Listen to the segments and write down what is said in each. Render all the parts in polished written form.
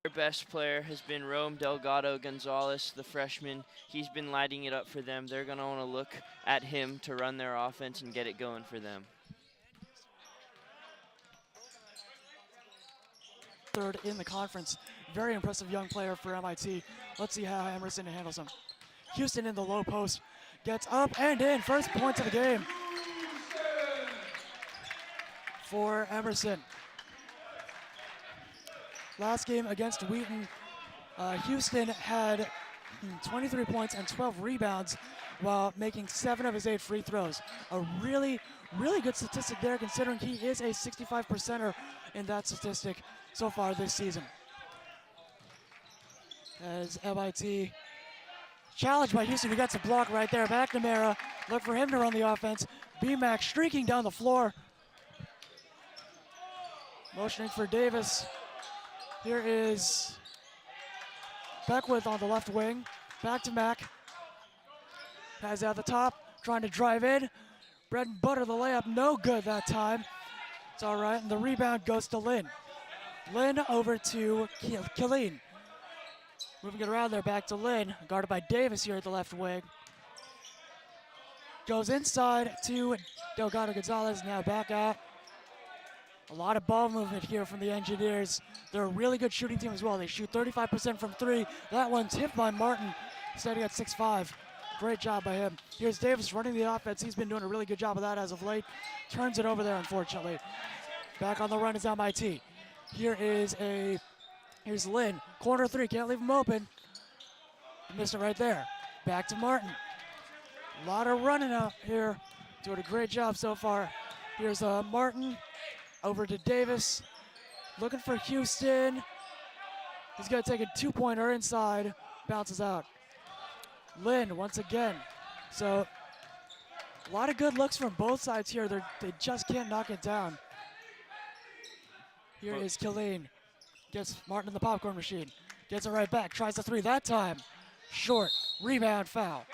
Their best player has been Rome Delgado Gonzalez, the freshman. He's been lighting it up for them. They're going to want to look at him to run their offense and get it going for them. Third in the conference. Very impressive young player for MIT. Let's see how Emerson handles him. Houston in the low post. Gets up and in. First points of the game for Emerson. Last game against Wheaton, Houston had 23 points and 12 rebounds while making 7 of his 8 free throws. A really good statistic there considering he is a 65%er in that statistic so far this season. As MIT challenged by Houston, who gets a block right there. McNamara, look for him to run the offense. B-Mac streaking down the floor. Motioning for Davis. Here is Beckwith on the left wing. Back to Mac. Has it at the top, trying to drive in. Bread and butter, the layup, no good that time. It's all right, and the rebound goes to Lynn. Lynn over to Killeen. Moving it around there, back to Lynn. Guarded by Davis here at the left wing. Goes inside to Delgado Gonzalez, now back out. A lot of ball movement here from the Engineers. They're a really good shooting team as well. They shoot 35% from 3. That one tipped by Martin, standing at 6'5". Great job by him. Here's Davis running the offense. He's been doing a really good job of that as of late. Turns it over there, unfortunately. Back on the run is MIT. Here's Lynn. Corner 3, can't leave him open. Missed it right there. Back to Martin. A lot of running out here. Doing a great job so far. Here's Martin. Over to Davis, looking for Houston. He's gonna take a 2-pointer inside, bounces out. Lynn once again. So a lot of good looks from both sides here. They just can't knock it down. Here is Killeen. Gets Martin in the popcorn machine. Gets it right back, tries the 3 that time. Short, rebound, foul.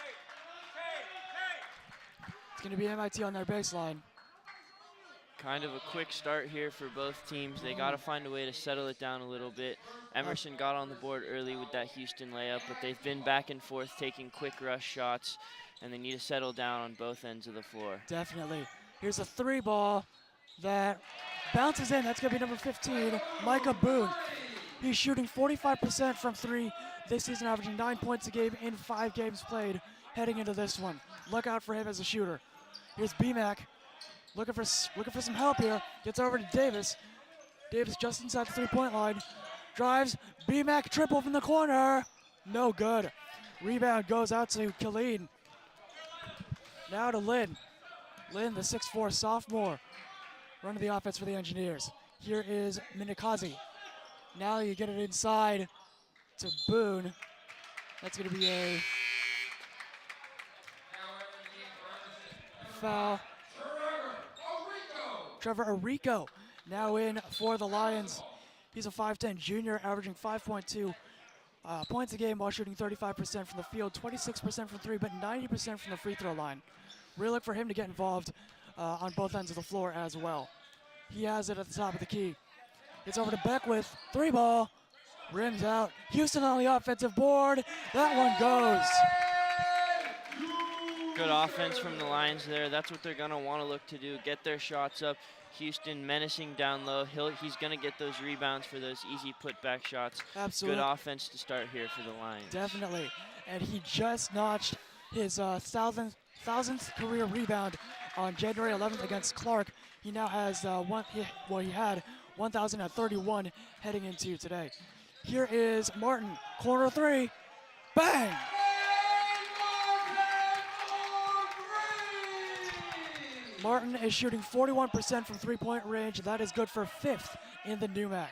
It's gonna be MIT on their baseline. Kind of a quick start here for both teams. They got to find a way to settle it down a little bit. Emerson got on the board early with that Houston layup, but they've been back and forth taking quick rush shots, and they need to settle down on both ends of the floor. Definitely. Here's a 3 ball that bounces in. That's going to be number 15, Micah Boone. He's shooting 45% from 3 this season, averaging 9 points a game in 5 games played heading into this one. Look out for him as a shooter. Here's B-Mac. Looking for some help here. Gets over to Davis. Davis just inside the 3-point line. Drives. B-Mac triple from the corner. No good. Rebound goes out to Killeen. Now to Lynn. Lynn, the 6'4" sophomore, running the offense for the Engineers. Here is Minikazi. Now you get it inside to Boone. That's going to be a foul. Trevor Arico now in for the Lions. He's a 5'10" junior, averaging 5.2 points a game while shooting 35% from the field, 26% from 3, but 90% from the free throw line. Really look for him to get involved on both ends of the floor as well. He has it at the top of the key. It's over to Beckwith, 3 ball, rims out. Houston on the offensive board. That one goes. Good offense from the Lions there. That's what they're going to want to look to do, get their shots up. Houston menacing down low. He's going to get those rebounds for those easy putback shots. Absolutely. Good offense to start here for the Lions. Definitely. And he just notched his thousandth career rebound on January 11th against Clark. He now has he had 1,031 heading into today. Here is Martin, corner 3, bang! Martin is shooting 41% from 3-point range. That is good for 5th in the NUMAC.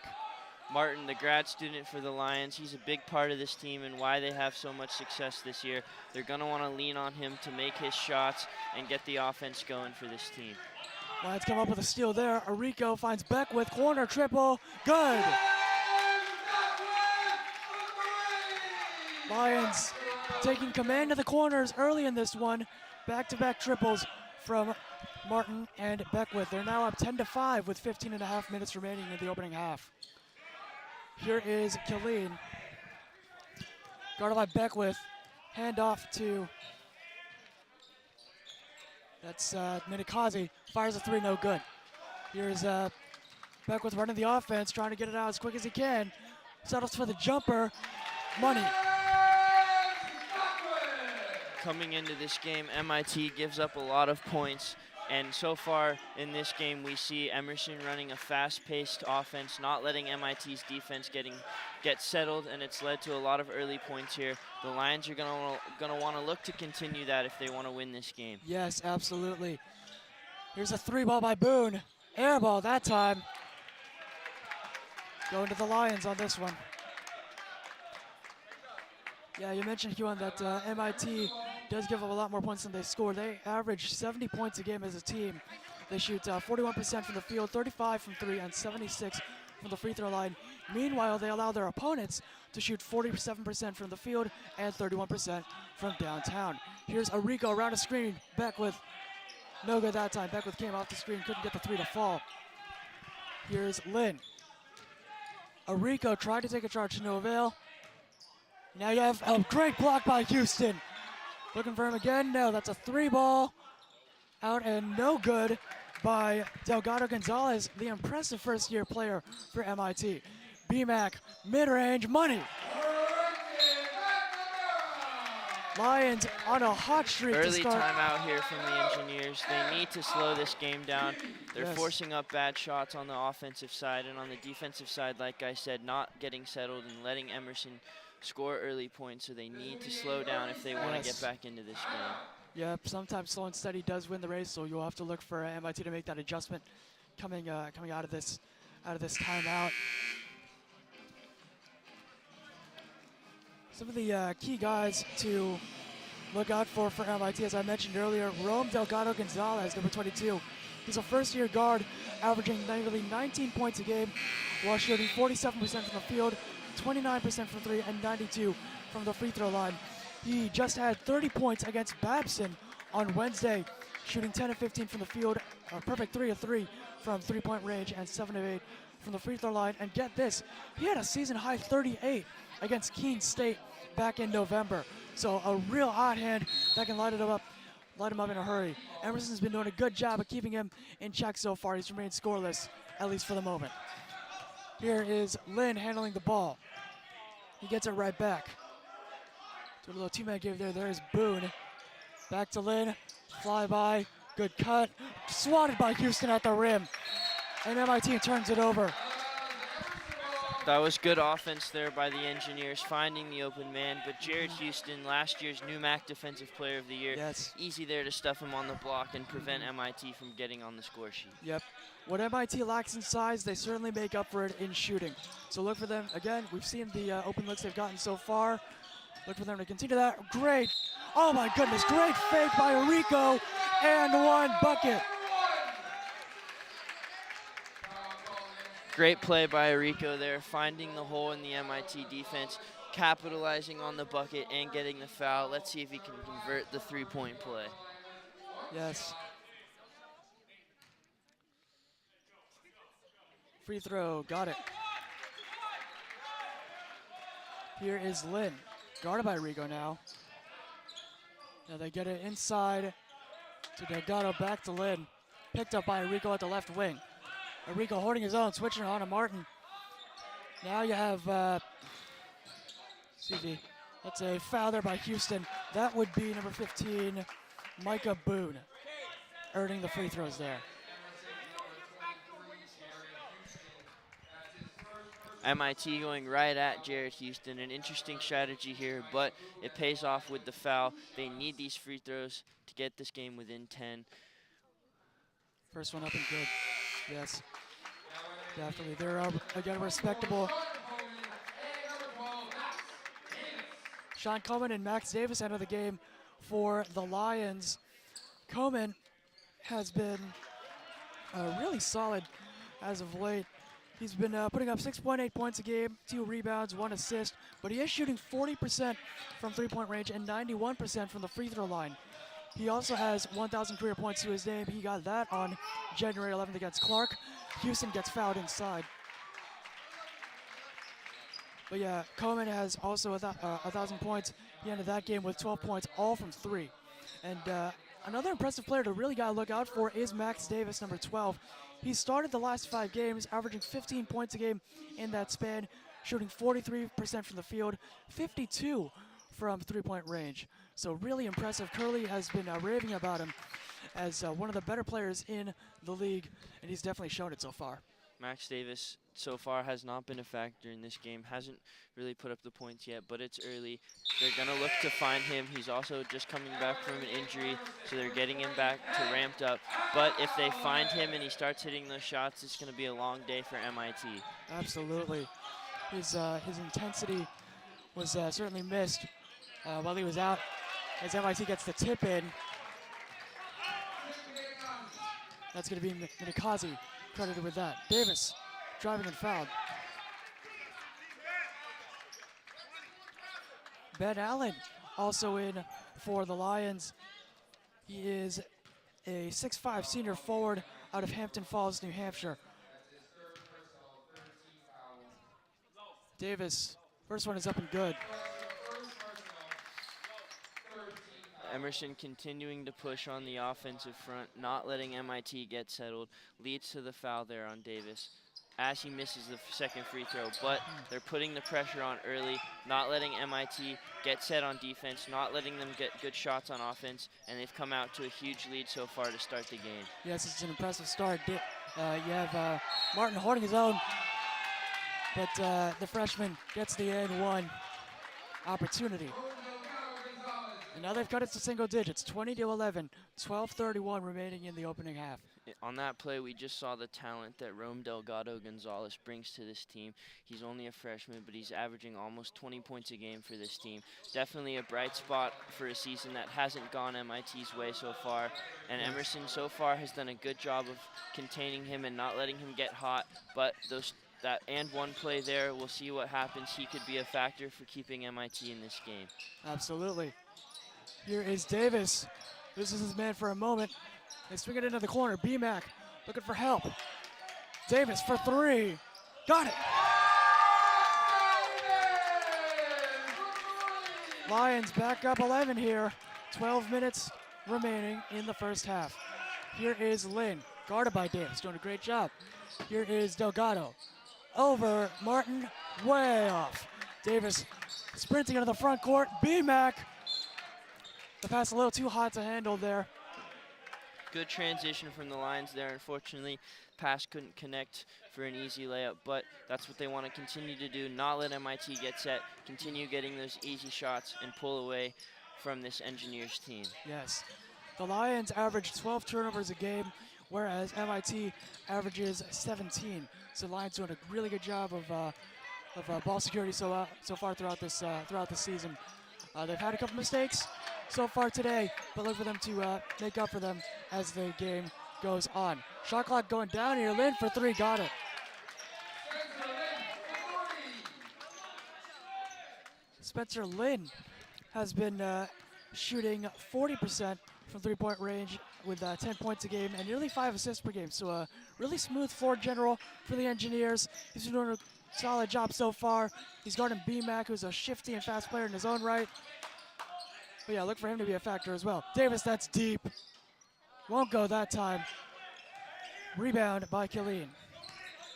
Martin, the grad student for the Lions, he's a big part of this team and why they have so much success this year. They're going to want to lean on him to make his shots and get the offense going for this team. Lions come up with a steal there. Arico finds Beckwith, corner triple, good. Lions taking command of the corners early in this one. Back-to-back triples from Martin and Beckwith. They're now up 10-5 with 15.5 minutes remaining in the opening half. Here is Killeen. Guarded by Beckwith. Hand off to, that's Minikaze. Fires a three, no good. Here's Beckwith running the offense, trying to get it out as quick as he can. Settles for the jumper. Money. Coming into this game, MIT gives up a lot of points. And so far in this game, we see Emerson running a fast-paced offense, not letting MIT's defense get settled, and it's led to a lot of early points here. The Lions are gonna want to look to continue that if they want to win this game. Yes, absolutely. Here's a three ball by Boone. Air ball that time. Going to the Lions on this one. Yeah, you mentioned, Huon, that MIT does give up a lot more points than they score. They average 70 points a game as a team. They shoot 41% from the field, 35 from three, and 76 from the free throw line. Meanwhile, they allow their opponents to shoot 47% from the field and 31% from downtown. Here's Arico around a screen. Beckwith, no good that time. Beckwith came off the screen, couldn't get the three to fall. Here's Lynn. Arico tried to take a charge to no avail. Now you have a great block by Houston. Looking for him again. No, that's a three ball. Out and no good by Delgado Gonzalez, the impressive first-year player for MIT. BMAC, mid-range, money. Lions on a hot streak to Early start. timeout here from the Engineers. They need to slow this game down. They're Yes. forcing up bad shots on the offensive side, and on the defensive side, like I said, not getting settled and letting Emerson score early points, so they need to slow down if they want to Yes. get back into this game. Yep, sometimes slow and steady does win the race, so you'll have to look for MIT to make that adjustment coming out of this timeout. Some of the key guys to look out for MIT, as I mentioned earlier, Rome Delgado Gonzalez, number 22. He's a first-year guard, averaging nearly 19 points a game, while shooting 47% from the field, 29% from three, and 92 from the free throw line. He just had 30 points against Babson on Wednesday, shooting 10 of 15 from the field, a perfect 3 of 3 from three-point range, and 7 of 8 from the free throw line. And get this, he had a season-high 38 against Keene State back in November. So a real hot hand that can light him up in a hurry. Emerson's been doing a good job of keeping him in check so far. He's remained scoreless, at least for the moment. Here is Lynn handling the ball. He gets it right back. Do a little two-man game there. There's Boone. Back to Lynn. Fly by. Good cut. Swatted by Houston at the rim. And MIT turns it over. That was good offense there by the Engineers, finding the open man, but Jared Houston, last year's NUMAC Defensive Player of the Year, Yes. easy there to stuff him on the block and prevent MIT from getting on the score sheet. Yep. What MIT lacks in size, they certainly make up for it in shooting. So look for them. Again, we've seen the open looks they've gotten so far. Look for them to continue that. Great. Oh my goodness, great fake by Rico and one bucket. Great play by Arico there, finding the hole in the MIT defense, capitalizing on the bucket and getting the foul. Let's see if he can convert the three-point play. Yes. Free throw, got it. Here is Lynn, guarded by Rico now. Now they get it inside to Delgado, back to Lynn. Picked up by Rico at the left wing. Rico holding his own, switching on to Martin. Now you have, excuse me, that's a foul there by Houston. That would be number 15, Micah Boone, earning the free throws there. MIT going right at Jared Houston, an interesting strategy here, but it pays off with the foul. They need these free throws to get this game within 10. First one up and good, yes. Definitely, they're again respectable. Sean Coleman and Max Davis enter the game for the Lions. Coleman has been really solid as of late. He's been putting up 6.8 points a game, 2 rebounds, 1 assist, but he is shooting 40% from three-point range and 91% from the free throw line. He also has 1,000 career points to his name. He got that on January 11th against Clark. Houston gets fouled inside. But yeah, Coleman has also 1,000 points. He ended that game with 12 points, all from 3. And another impressive player to really got to look out for is Max Davis, number 12. He started the last 5 games, averaging 15 points a game in that span, shooting 43% from the field, 52 from 3-point range. So really impressive. Curley has been raving about him as one of the better players in the league, and he's definitely shown it so far. Max Davis so far has not been a factor in this game, hasn't really put up the points yet, but it's early. They're going to look to find him. He's also just coming back from an injury, so they're getting him back to ramped up. But if they find him and he starts hitting those shots, it's going to be a long day for MIT. Absolutely. His intensity was certainly missed while he was out, as MIT gets the tip in. That's going to be Minikazi credited with that. Davis driving and fouled. Ben Allen also in for the Lions. He is a 6'5" senior forward out of Hampton Falls, New Hampshire. Davis, first one is up and good. Emerson continuing to push on the offensive front, not letting MIT get settled, leads to the foul there on Davis as he misses the second free throw. But they're putting the pressure on early, not letting MIT get set on defense, not letting them get good shots on offense, and they've come out to a huge lead so far to start the game. Yes, it's an impressive start. You have Martin holding his own, but the freshman gets the N1 opportunity. And now they've cut it to single digits, 20-11, 12:31 remaining in the opening half. On that play, we just saw the talent that Rome Delgado Gonzalez brings to this team. He's only a freshman, but he's averaging almost 20 points a game for this team. Definitely a bright spot for a season that hasn't gone MIT's way so far. And Emerson so far has done a good job of containing him and not letting him get hot. But that and one play there, we'll see what happens. He could be a factor for keeping MIT in this game. Absolutely. Here is Davis. This is his man for a moment. They swing it into the corner. B-Mac looking for help. Davis for 3. Got it. Lions back up 11 here. 12 minutes remaining in the first half. Here is Lynn, guarded by Davis, doing a great job. Here is Delgado. Over Martin, way off. Davis sprinting into the front court. B-Mac. The pass a little too hot to handle there. Good transition from the Lions there. Unfortunately, pass couldn't connect for an easy layup, but that's what they want to continue to do, not let MIT get set, continue getting those easy shots, and pull away from this Engineers team. Yes. The Lions average 12 turnovers a game, whereas MIT averages 17. So the Lions doing a really good job of ball security so far throughout this season. They've had a couple mistakes so far today, but look for them to make up for them as the game goes on. Shot clock going down here. Lynn for 3, got it. Spencer Lynn has been shooting 40% from 3-point range with 10 points a game and nearly 5 assists per game. So a really smooth floor general for the Engineers. He's been doing a solid job so far. He's guarding B-Mac, who's a shifty and fast player in his own right. But yeah, look for him to be a factor as well. Davis, that's deep. Won't go that time. Rebound by Killeen.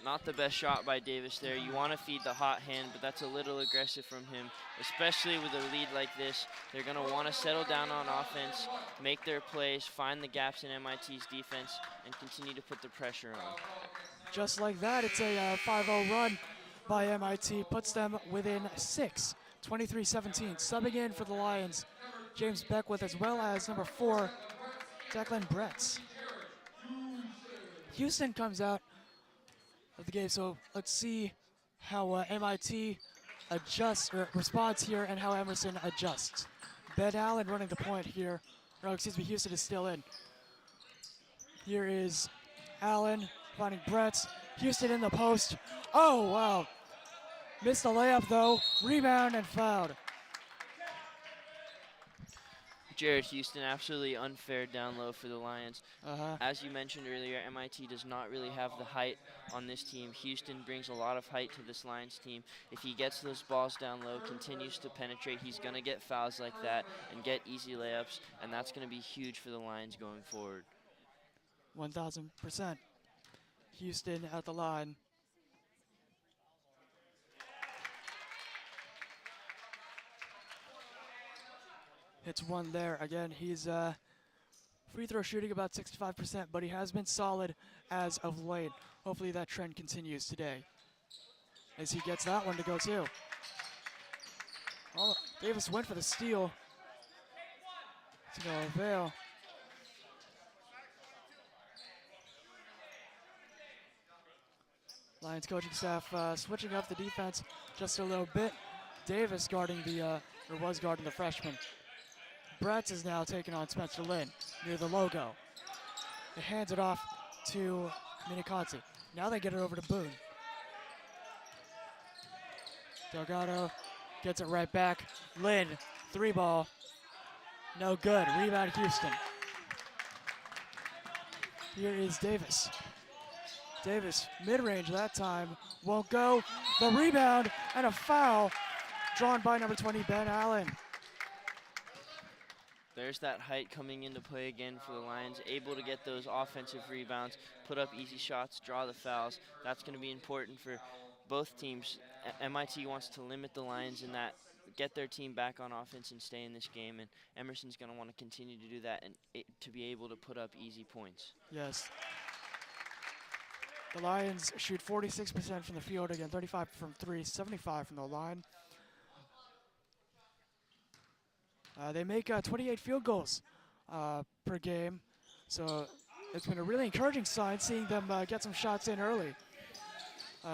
Not the best shot by Davis there. You want to feed the hot hand, but that's a little aggressive from him, especially with a lead like this. They're going to want to settle down on offense, make their plays, find the gaps in MIT's defense, and continue to put the pressure on. Just like that, it's a 5-0 run by MIT. Puts them within 6, 23-17. Subbing in for the Lions, James Beckwith, as well as number 4, Declan Bretz. Houston comes out of the game, so let's see how MIT adjusts or responds here and how Emerson adjusts. Ben Allen running the point here. Oh, excuse me, Houston is still in. Here is Allen finding Bretz. Houston in the post. Oh, wow. Missed the layup, though. Rebound and fouled. Jared Houston, absolutely unfair down low for the Lions. Uh-huh. As you mentioned earlier, MIT does not really have the height on this team. Houston brings a lot of height to this Lions team. If he gets those balls down low, continues to penetrate, he's going to get fouls like that and get easy layups, and that's going to be huge for the Lions going forward. 1,000%. Houston at the line. Hits one there. Again, he's free throw shooting about 65%, but he has been solid as of late. Hopefully that trend continues today as he gets that one to go too. Oh, Davis went for the steal. To no avail. Lions coaching staff switching up the defense just a little bit. Davis guarding was guarding the freshman. Bretz is now taking on Spencer Lynn near the logo. He hands it off to Miniconti. Now they get it over to Boone. Delgado gets it right back. Lynn, 3-ball. No good. Rebound Houston. Here is Davis. Davis, mid-range that time, won't go. The rebound and a foul drawn by number 20, Ben Allen. There's that height coming into play again for the Lions, able to get those offensive rebounds, put up easy shots, draw the fouls. That's going to be important for both teams. MIT wants to limit the Lions in that, get their team back on offense and stay in this game, and Emerson's going to want to continue to do that and to be able to put up easy points. Yes. The Lions shoot 46% from the field, again 35 from 3, 75 from the line. They make 28 field goals per game, so it's been a really encouraging sign seeing them get some shots in early.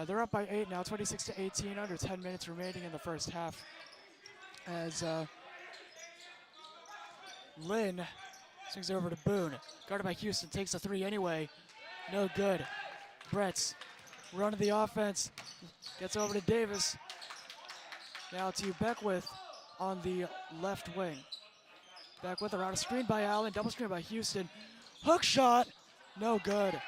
They're up by 8 now, 26-18, under 10 minutes remaining in the first half. As Lynn swings it over to Boone, guarded by Houston, takes a 3 anyway, no good. Bretz running the offense, gets over to Davis. Now to Beckwith on the left wing. Beckwith around a screen by Allen, double screen by Houston. Hook shot, no good.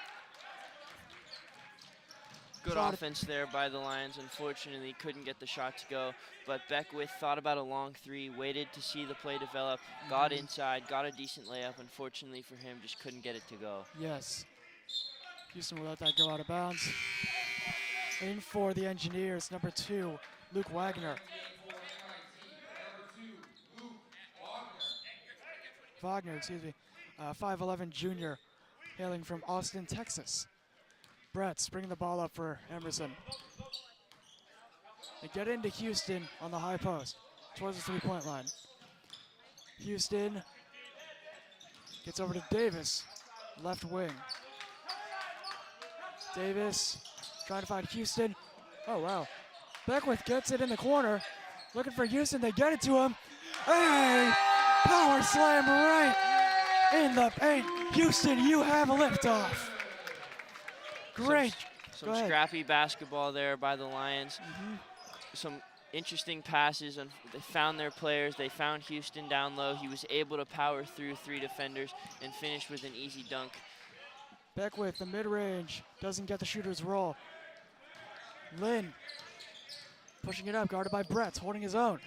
Good offense there by the Lions. Unfortunately, couldn't get the shot to go. But Beckwith thought about a long 3, waited to see the play develop, got inside, got a decent layup. Unfortunately for him, just couldn't get it to go. Yes. Houston will let that go out of bounds. In for the Engineers, number 2, Luke Wagner. Wagner, excuse me, 5'11" junior, hailing from Austin, Texas. Bretz bringing the ball up for Emerson. They get into Houston on the high post, towards the 3-point line. Houston gets over to Davis, left wing. Davis trying to find Houston. Oh, wow. Beckwith gets it in the corner. Looking for Houston. They get it to him. Hey! Power slam right in the paint. Houston, you have a liftoff. Great. Some scrappy basketball there by the Lions. Some interesting passes. And they found their players. They found Houston down low. He was able to power through 3 defenders and finish with an easy dunk. Beckwith, the mid-range, doesn't get the shooter's roll. Lynn pushing it up, guarded by Bretz, holding his own.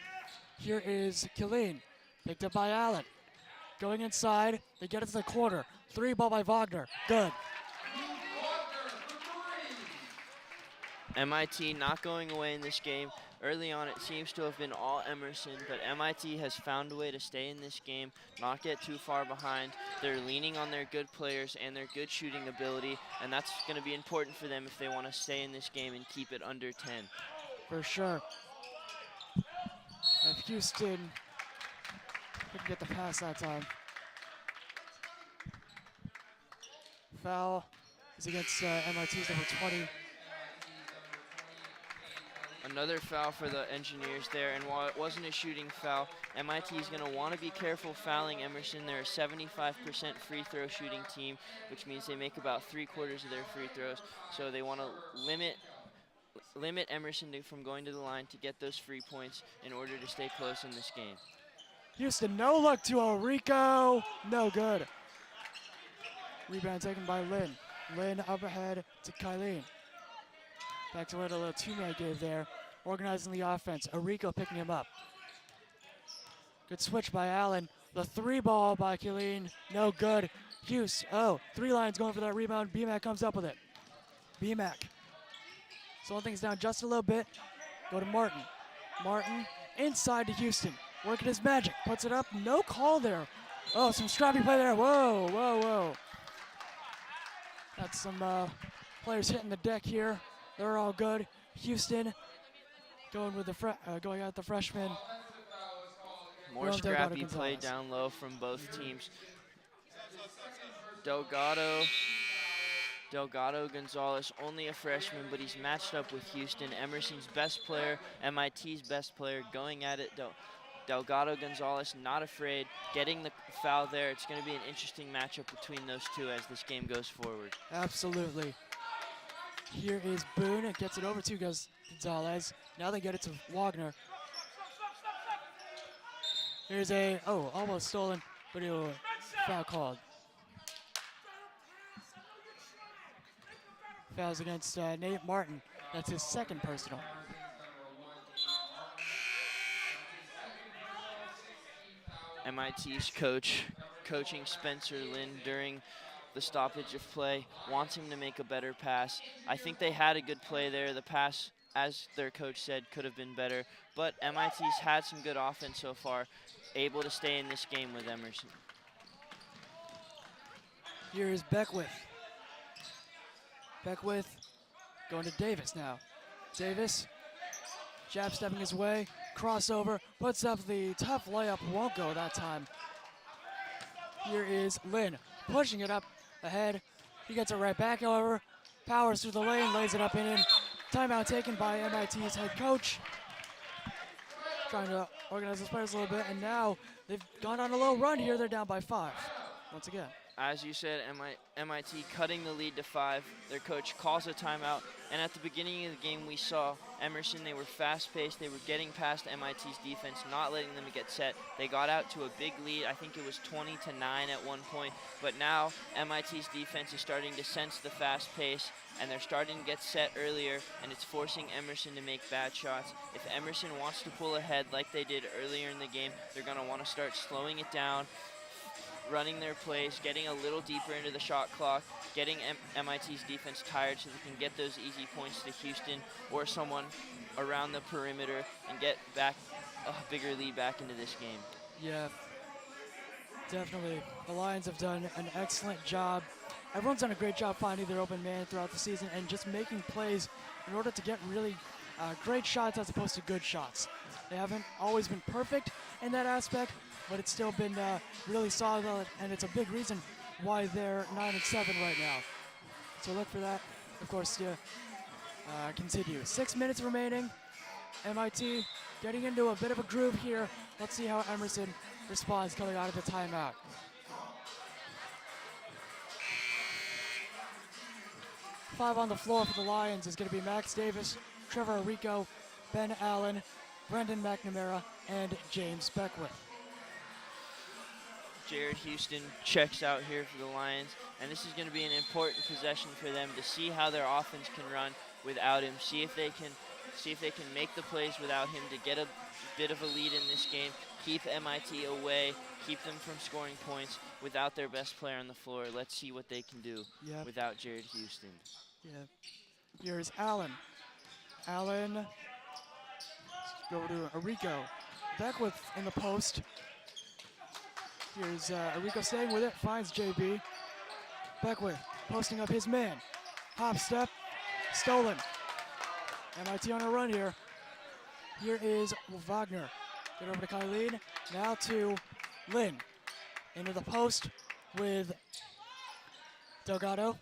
Here is Killeen, picked up by Allen. Going inside, they get it to the corner. 3-ball by Wagner, good. MIT not going away in this game. Early on, it seems to have been all Emerson, but MIT has found a way to stay in this game, not get too far behind. They're leaning on their good players and their good shooting ability, and that's going to be important for them if they want to stay in this game and keep it under 10. For sure. And Houston couldn't get the pass that time. Foul is against MIT's number 20. Another foul for the Engineers there, and while it wasn't a shooting foul, MIT is going to want to be careful fouling Emerson. They're a 75% free throw shooting team, which means they make about 3/4 of their free throws. So they want to limit Emerson from going to the line to get those free points in order to stay close in this game. Houston, no look to Rico. No good. Rebound taken by Lynn. Lynn up ahead to Kylene. Back to what a little two-man gave there. Organizing the offense. Rico picking him up. Good switch by Allen. The three ball by Kylene. No good. Hughes. Oh, 3 Lions going for that rebound. BMAC comes up with it. BMAC. Slowing things down just a little bit. Go to Martin. Martin inside to Houston. Working his magic. Puts it up. No call there. Oh, some scrappy play there. Whoa, whoa, whoa. That's some players hitting the deck here. They're all good. Houston going with the going at the freshman. More scrappy play down low from both teams. Delgado Gonzalez, only a freshman, but he's matched up with Houston. Emerson's best player, MIT's best player, going at it. Delgado Gonzalez not afraid, getting the foul there. It's going to be an interesting matchup between those two as this game goes forward. Absolutely. Here is Boone. It gets it over to Gonzalez. Now they get it to Wagner. Here's almost stolen, but he'll foul called. Fouls against Nate Martin. That's his second personal. MIT's coaching Spencer Lynn during the stoppage of play, wants him to make a better pass. I think they had a good play there. The pass, as their coach said, could have been better, but MIT's had some good offense so far, able to stay in this game with Emerson. Here is Beckwith. Beckwith going to Davis now. Davis, jab stepping his way, crossover, puts up the tough layup, won't go that time. Here is Lynn, pushing it up ahead. He gets it right back, however, powers through the lane, lays it up and in. Timeout taken by MIT's head coach. Trying to organize his players a little bit, and now they've gone on a little run here. They're down by 5, once again. As you said, MIT cutting the lead to 5. Their coach calls a timeout, and at the beginning of the game we saw Emerson, they were fast-paced. They were getting past MIT's defense, not letting them get set. They got out to a big lead. I think it was 20-9 at one point, but now MIT's defense is starting to sense the fast pace, and they're starting to get set earlier, and it's forcing Emerson to make bad shots. If Emerson wants to pull ahead like they did earlier in the game, they're going to want to start slowing it down, running their plays, getting a little deeper into the shot clock, getting MIT's defense tired so they can get those easy points to Houston or someone around the perimeter and get back a bigger lead back into this game. Yeah, definitely. The Lions have done an excellent job. Everyone's done a great job finding their open man throughout the season and just making plays in order to get really great shots as opposed to good shots. They haven't always been perfect in that aspect, but it's still been really solid, and it's a big reason why they're 9-7 right now. So look for that, of course, to continue. 6 minutes remaining. MIT getting into a bit of a groove here. Let's see how Emerson responds coming out of the timeout. Five on the floor for the Lions is going to be Max Davis, Trevor Rico, Ben Allen, Brendan McNamara, and James Beckwith. Jared Houston checks out here for the Lions, and this is going to be an important possession for them to see how their offense can run without him, see if they can make the plays without him to get a bit of a lead in this game, keep MIT away, keep them from scoring points without their best player on the floor. Let's see what they can do without Jared Houston. Yeah. Here's Allen. Allen, go to Rico. Beckwith in the post. Here's Rico staying with it, finds JB. Beckwith posting up his man. Hop step, stolen. MIT on a run here. Here is Wagner. Get over to Kylene, now to Lynn. Into the post with Delgado.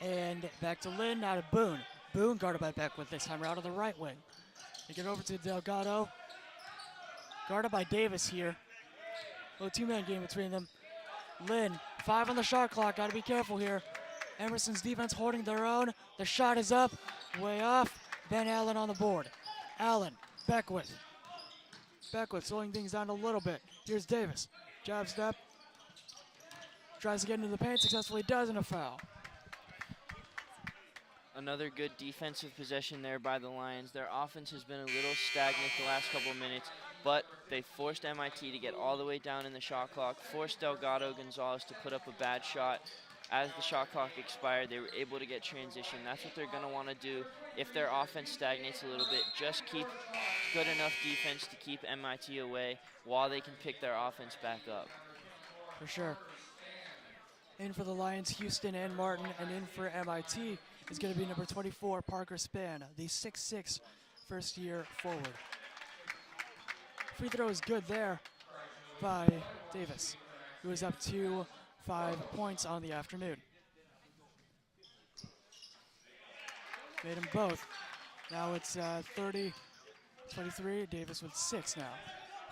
And back to Lynn, now to Boone. Boone guarded by Beckwith this time, out of the right wing. They get over to Delgado. Guarded by Davis here. Little two-man game between them. Lynn, 5 on the shot clock. Got to be careful here. Emerson's defense holding their own. The shot is up, way off. Ben Allen on the board. Allen, Beckwith. Beckwith slowing things down a little bit. Here's Davis. Jab step. Tries to get into the paint, successfully does, and a foul. Another good defensive possession there by the Lions. Their offense has been a little stagnant the last couple of minutes, but they forced MIT to get all the way down in the shot clock, forced Delgado Gonzalez to put up a bad shot. As the shot clock expired, they were able to get transition. That's what they're going to want to do if their offense stagnates a little bit. Just keep good enough defense to keep MIT away while they can pick their offense back up. For sure. In for the Lions, Houston and Martin, and in for MIT is going to be number 24, Parker Spann, the 6'6" first-year forward. Free throw is good there by Davis, who is up to 5 points on the afternoon. Made them both. Now it's 30-23, Davis with 6 now.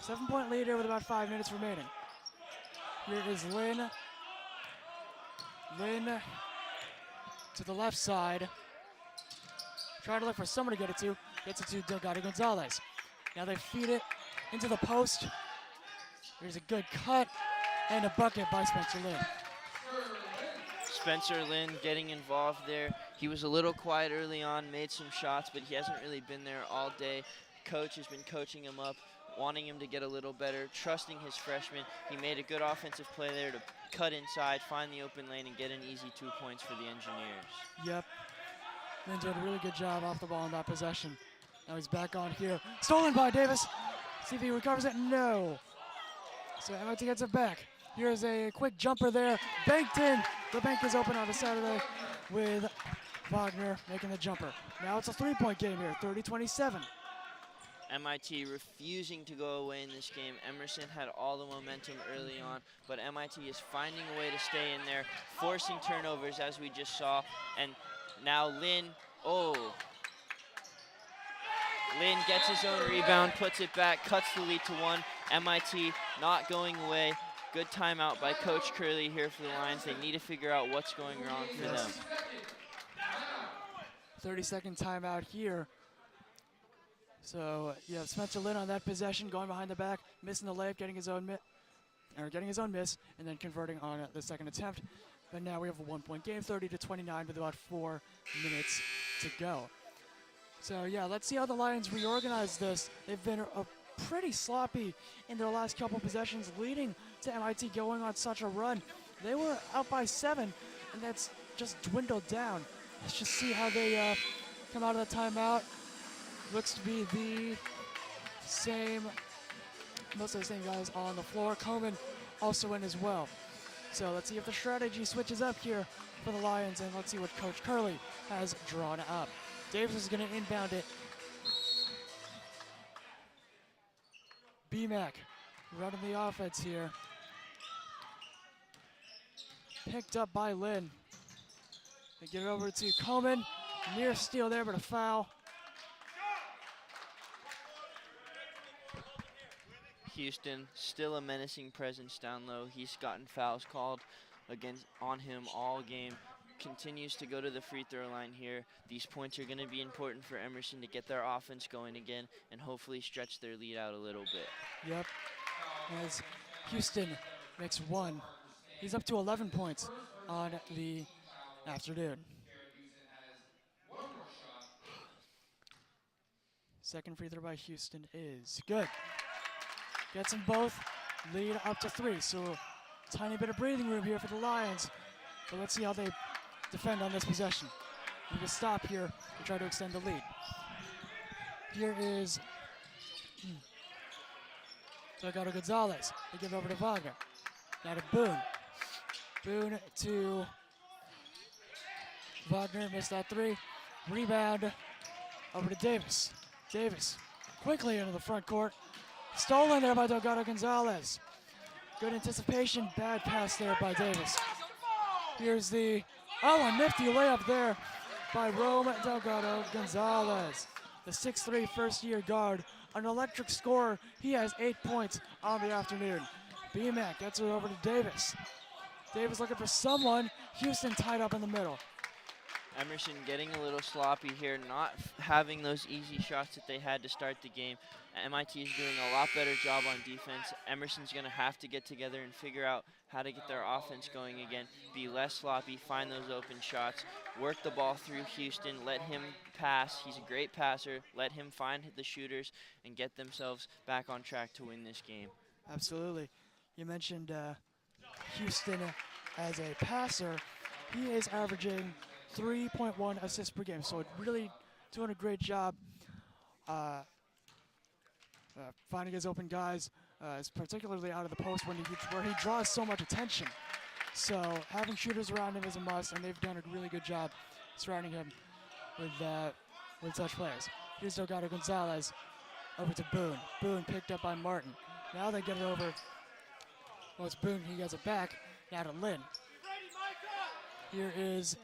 7-point lead here with about 5 minutes remaining. Here is Lynn. Lynn to the left side. Trying to look for someone to get it to. Gets it to Delgado Gonzalez. Now they feed it into the post. Here's a good cut and a bucket by Spencer Lynn. Spencer Lynn getting involved there. He was a little quiet early on, made some shots, but he hasn't really been there all day. Coach has been coaching him up, wanting him to get a little better, trusting his freshman. He made a good offensive play there to cut inside, find the open lane, and get an easy 2 points for the Engineers. Yep. Lynn did a really good job off the ball in that possession. Now he's back on here. Stolen by Davis. See if he recovers it. No. So MIT gets it back. Here's a quick jumper there. Banked in. The bank is open on the Saturday with Wagner making the jumper. Now it's a 3-point game here, 30-27. MIT refusing to go away in this game. Emerson had all the momentum early on, but MIT is finding a way to stay in there, forcing turnovers as we just saw. And now Lynn, Lynn gets his own rebound, puts it back, cuts the lead to 1. MIT not going away. Good timeout by Coach Curley here for the Lions. They need to figure out what's going wrong for them. 30-second timeout here. So you have Spencer Lynn on that possession, going behind the back, missing the layup, getting his own miss, and then converting on the second attempt. But now we have a 1-point game, 30-29, with about 4 minutes to go. So yeah, let's see how the Lions reorganize this. They've been pretty sloppy in their last couple possessions, leading to MIT going on such a run. They were out by 7, and that's just dwindled down. Let's just see how they come out of the timeout. Looks to be the same, most of the same guys on the floor. Coleman also in as well. So let's see if the strategy switches up here for the Lions, and let's see what Coach Curley has drawn up. Davis is going to inbound it. BMAC running the offense here. Picked up by Lynn. They get it over to Coleman. Near steal there, but a foul. Houston, still a menacing presence down low. He's gotten fouls called on him all game. Continues to go to the free throw line here. These points are going to be important for Emerson to get their offense going again and hopefully stretch their lead out a little bit. Yep. As Houston makes 1. He's up to 11 points on the afternoon. Second free throw by Houston is good. Gets them both, lead up to 3. So tiny bit of breathing room here for the Lions. But let's see how they defend on this possession. We can stop here to try to extend the lead. Here is Delgado Gonzalez. They give it over to Wagner. Now to Boone. Boone to Wagner, missed that 3. Rebound over to Davis. Davis quickly into the front court. Stolen there by Delgado Gonzalez. Good anticipation, bad pass there by Davis. Here's a nifty layup there by Rome Delgado Gonzalez. The 6'3" first-year guard, an electric scorer. He has 8 points on the afternoon. BMAC gets it over to Davis. Davis looking for someone. Houston tied up in the middle. Emerson getting a little sloppy here, not having those easy shots that they had to start the game. MIT is doing a lot better job on defense. Emerson's going to have to get together and figure out how to get their offense going again, be less sloppy, find those open shots, work the ball through Houston, let him pass. He's a great passer. Let him find the shooters and get themselves back on track to win this game. Absolutely. You mentioned Houston as a passer. He is averaging 3.1 assists per game, so really doing a great job finding his open guys, particularly out of the post where he draws so much attention. So having shooters around him is a must, and they've done a really good job surrounding him with such players. Here's Delgado Gonzalez over to Boone. Boone picked up by Martin. Now they get it over. Well, it's Boone. He gets it back. Now to Lynn. Here is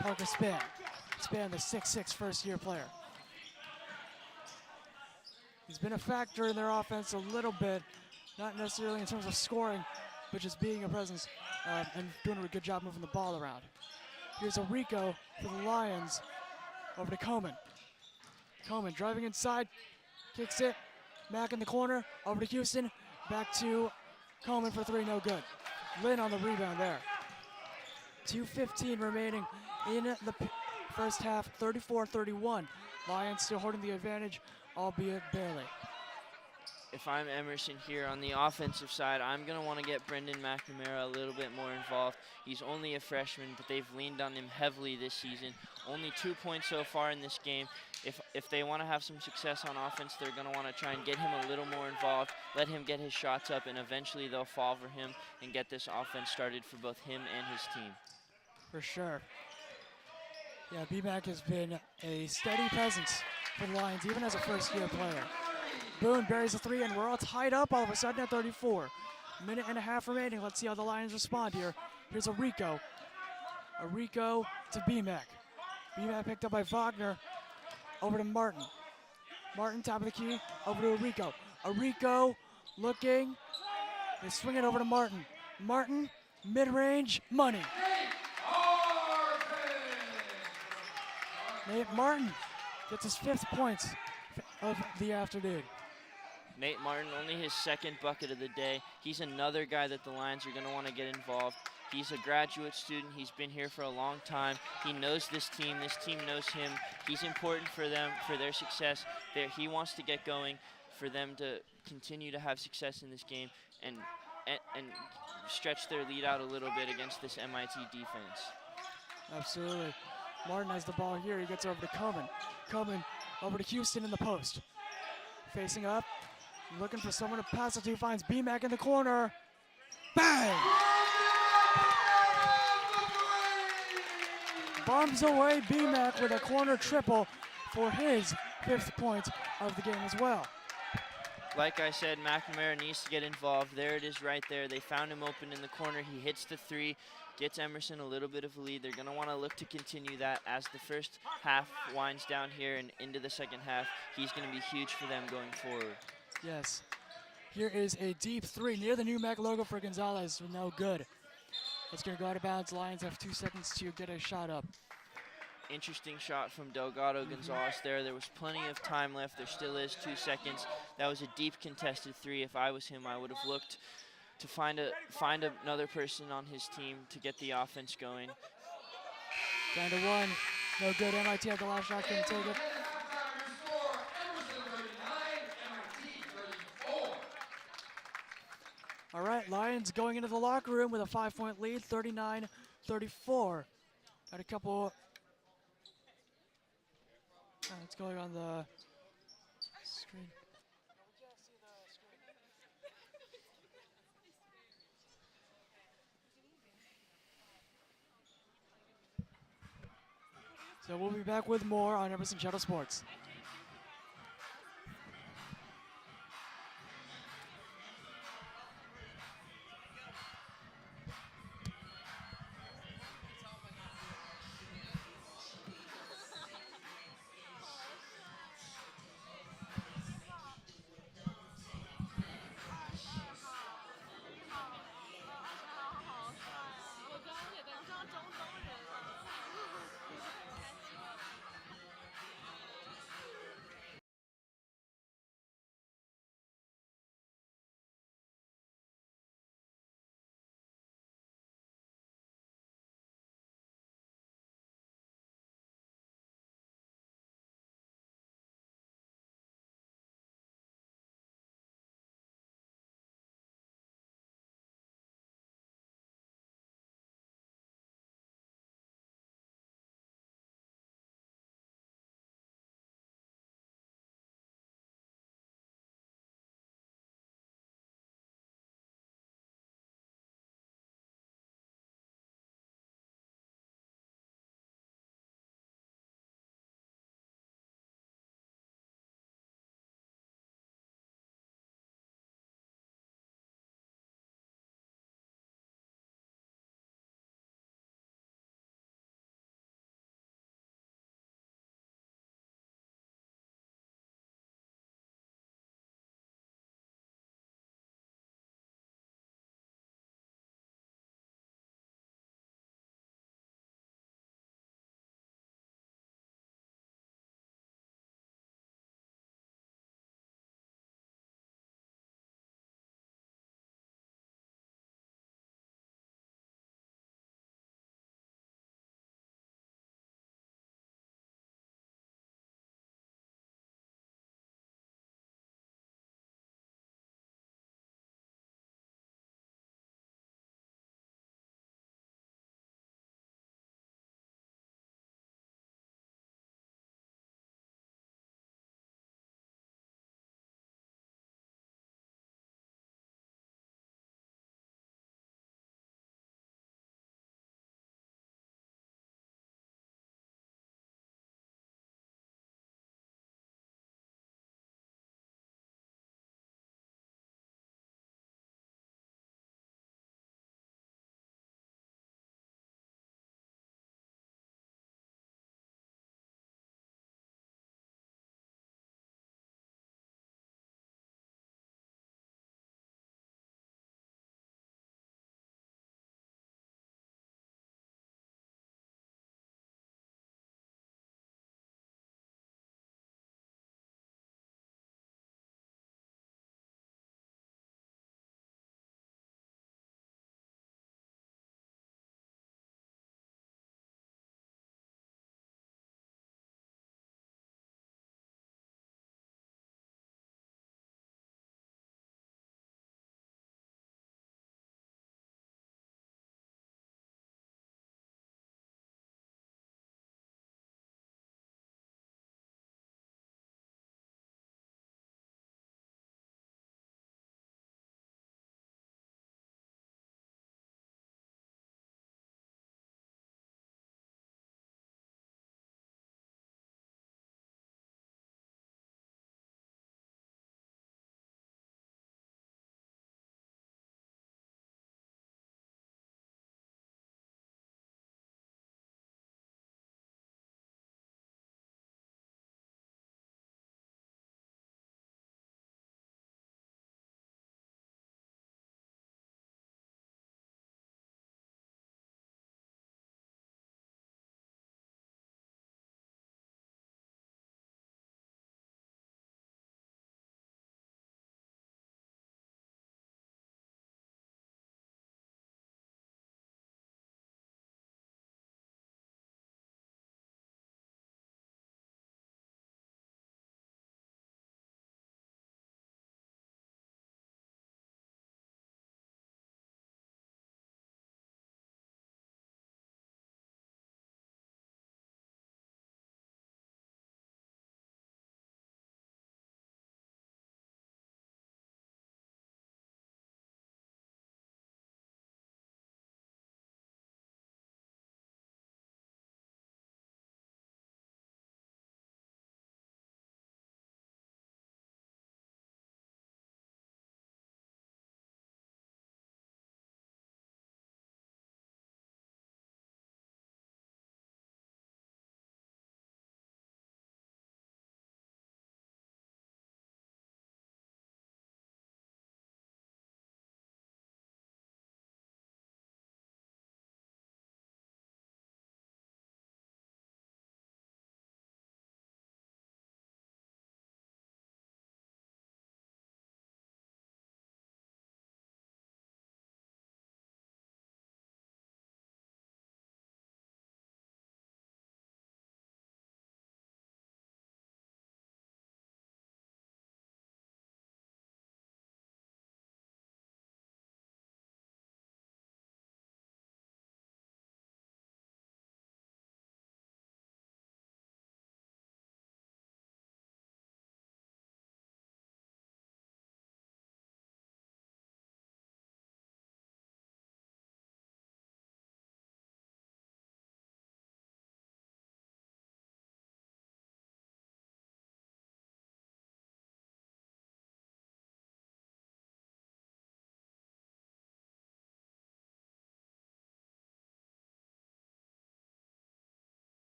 Parker Span. Span, the 6'6" first-year player. He's been a factor in their offense a little bit, not necessarily in terms of scoring, but just being a presence and doing a good job moving the ball around. Here's a Rico for the Lions over to Coleman. Coleman driving inside, kicks it, Mack in the corner, over to Houston, back to Coleman for three, no good. Lynn on the rebound there. 2:15 remaining in the first half, 34-31. Lions still holding the advantage, albeit barely. If I'm Emerson here on the offensive side, I'm going to want to get Brendan McNamara a little bit more involved. He's only a freshman, but they've leaned on him heavily this season. Only 2 points so far in this game. If they want to have some success on offense, they're going to want to try and get him a little more involved, let him get his shots up, and eventually they'll fall for him and get this offense started for both him and his team. For sure. Yeah, B-Mac has been a steady presence for the Lions, even as a first-year player. Boone buries a three, and we're all tied up all of a sudden at 34. Minute and a half remaining. Let's see how the Lions respond here. Here's a Rico. A Rico to B-Mac. B-Mac picked up by Wagner. Over to Martin. Martin, top of the key, over to Arico. Arico looking. They swing it over to Martin. Martin, mid-range, money. Nate Martin gets his 5th points of the afternoon. Nate Martin, only his 2nd bucket of the day. He's another guy that the Lions are going to want to get involved. He's a graduate student. He's been here for a long time. He knows this team. This team knows him. He's important for them, for their success. He wants to get going for them to continue to have success in this game and stretch their lead out a little bit against this MIT defense. Absolutely. Martin has the ball here. He gets over to Coleman. Coleman over to Houston in the post. Facing up, looking for someone to pass it to. Finds B-Mac in the corner. Bang! Bombs away B-Mac with a corner triple for his 5th point of the game as well. Like I said, McNamara needs to get involved. There it is right there. They found him open in the corner. He hits the three, gets Emerson a little bit of a lead. They're going to want to look to continue that as the first half winds down here and into the second half. He's going to be huge for them going forward. Yes. Here is a deep three near the new Mac logo for Gonzalez. No good. It's going to go out of bounds. Lions have 2 seconds to get a shot up. Interesting shot from Delgado Gonzalez there. There was plenty of time left. There still is 2 seconds. That was a deep contested three. If I was him, I would have looked to find another person on his team to get the offense going. Down to 1. No good. MIT had the last shot. Couldn't take it. All right, Lions going into the locker room with a 5-point lead, 39-34. Got a couple. It's going on the screen. So we'll be back with more on Emerson Shuttle Sports.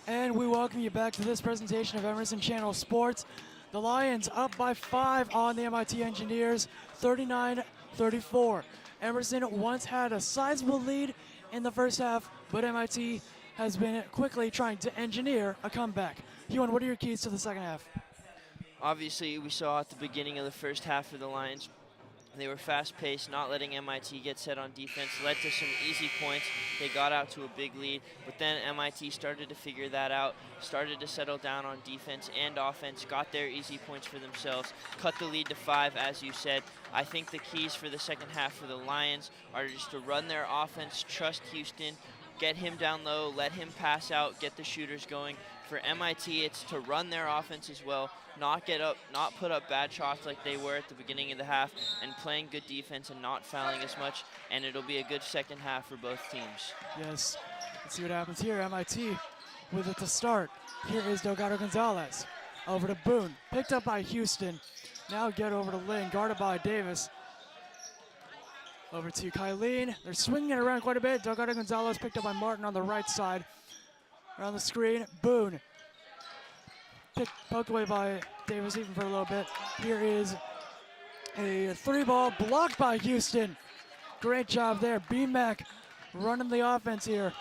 And we welcome you back to this presentation of Emerson Channel Sports. The Lions up by 5 on the MIT Engineers, 39-34. Emerson once had a sizable lead in the first half, but MIT has been quickly trying to engineer a comeback. Huon, what are your keys to the second half? Obviously, we saw at the beginning of the first half for the Lions, they were fast-paced, not letting MIT get set on defense, led to some easy points. They got out to a big lead, but then MIT started to figure that out, started to settle down on defense and offense, got their easy points for themselves, cut the lead to 5, as you said. I think the keys for the second half for the Lions are just to run their offense, trust Houston, get him down low, let him pass out, get the shooters going. For MIT, it's to run their offense as well, not put up bad shots like they were at the beginning of the half, and playing good defense and not fouling as much, and it'll be a good second half for both teams. Yes, let's see what happens here. MIT with it to start. Here is Delgado Gonzalez. Over to Boone, picked up by Houston. Now get over to Lynn, guarded by Davis. Over to Kylene. They're swinging it around quite a bit. Delgado Gonzalez picked up by Martin on the right side. Around the screen, Boone. Poked away by Davis even for a little bit. Here is a 3-ball blocked by Houston. Great job there. B-Mac running the offense here.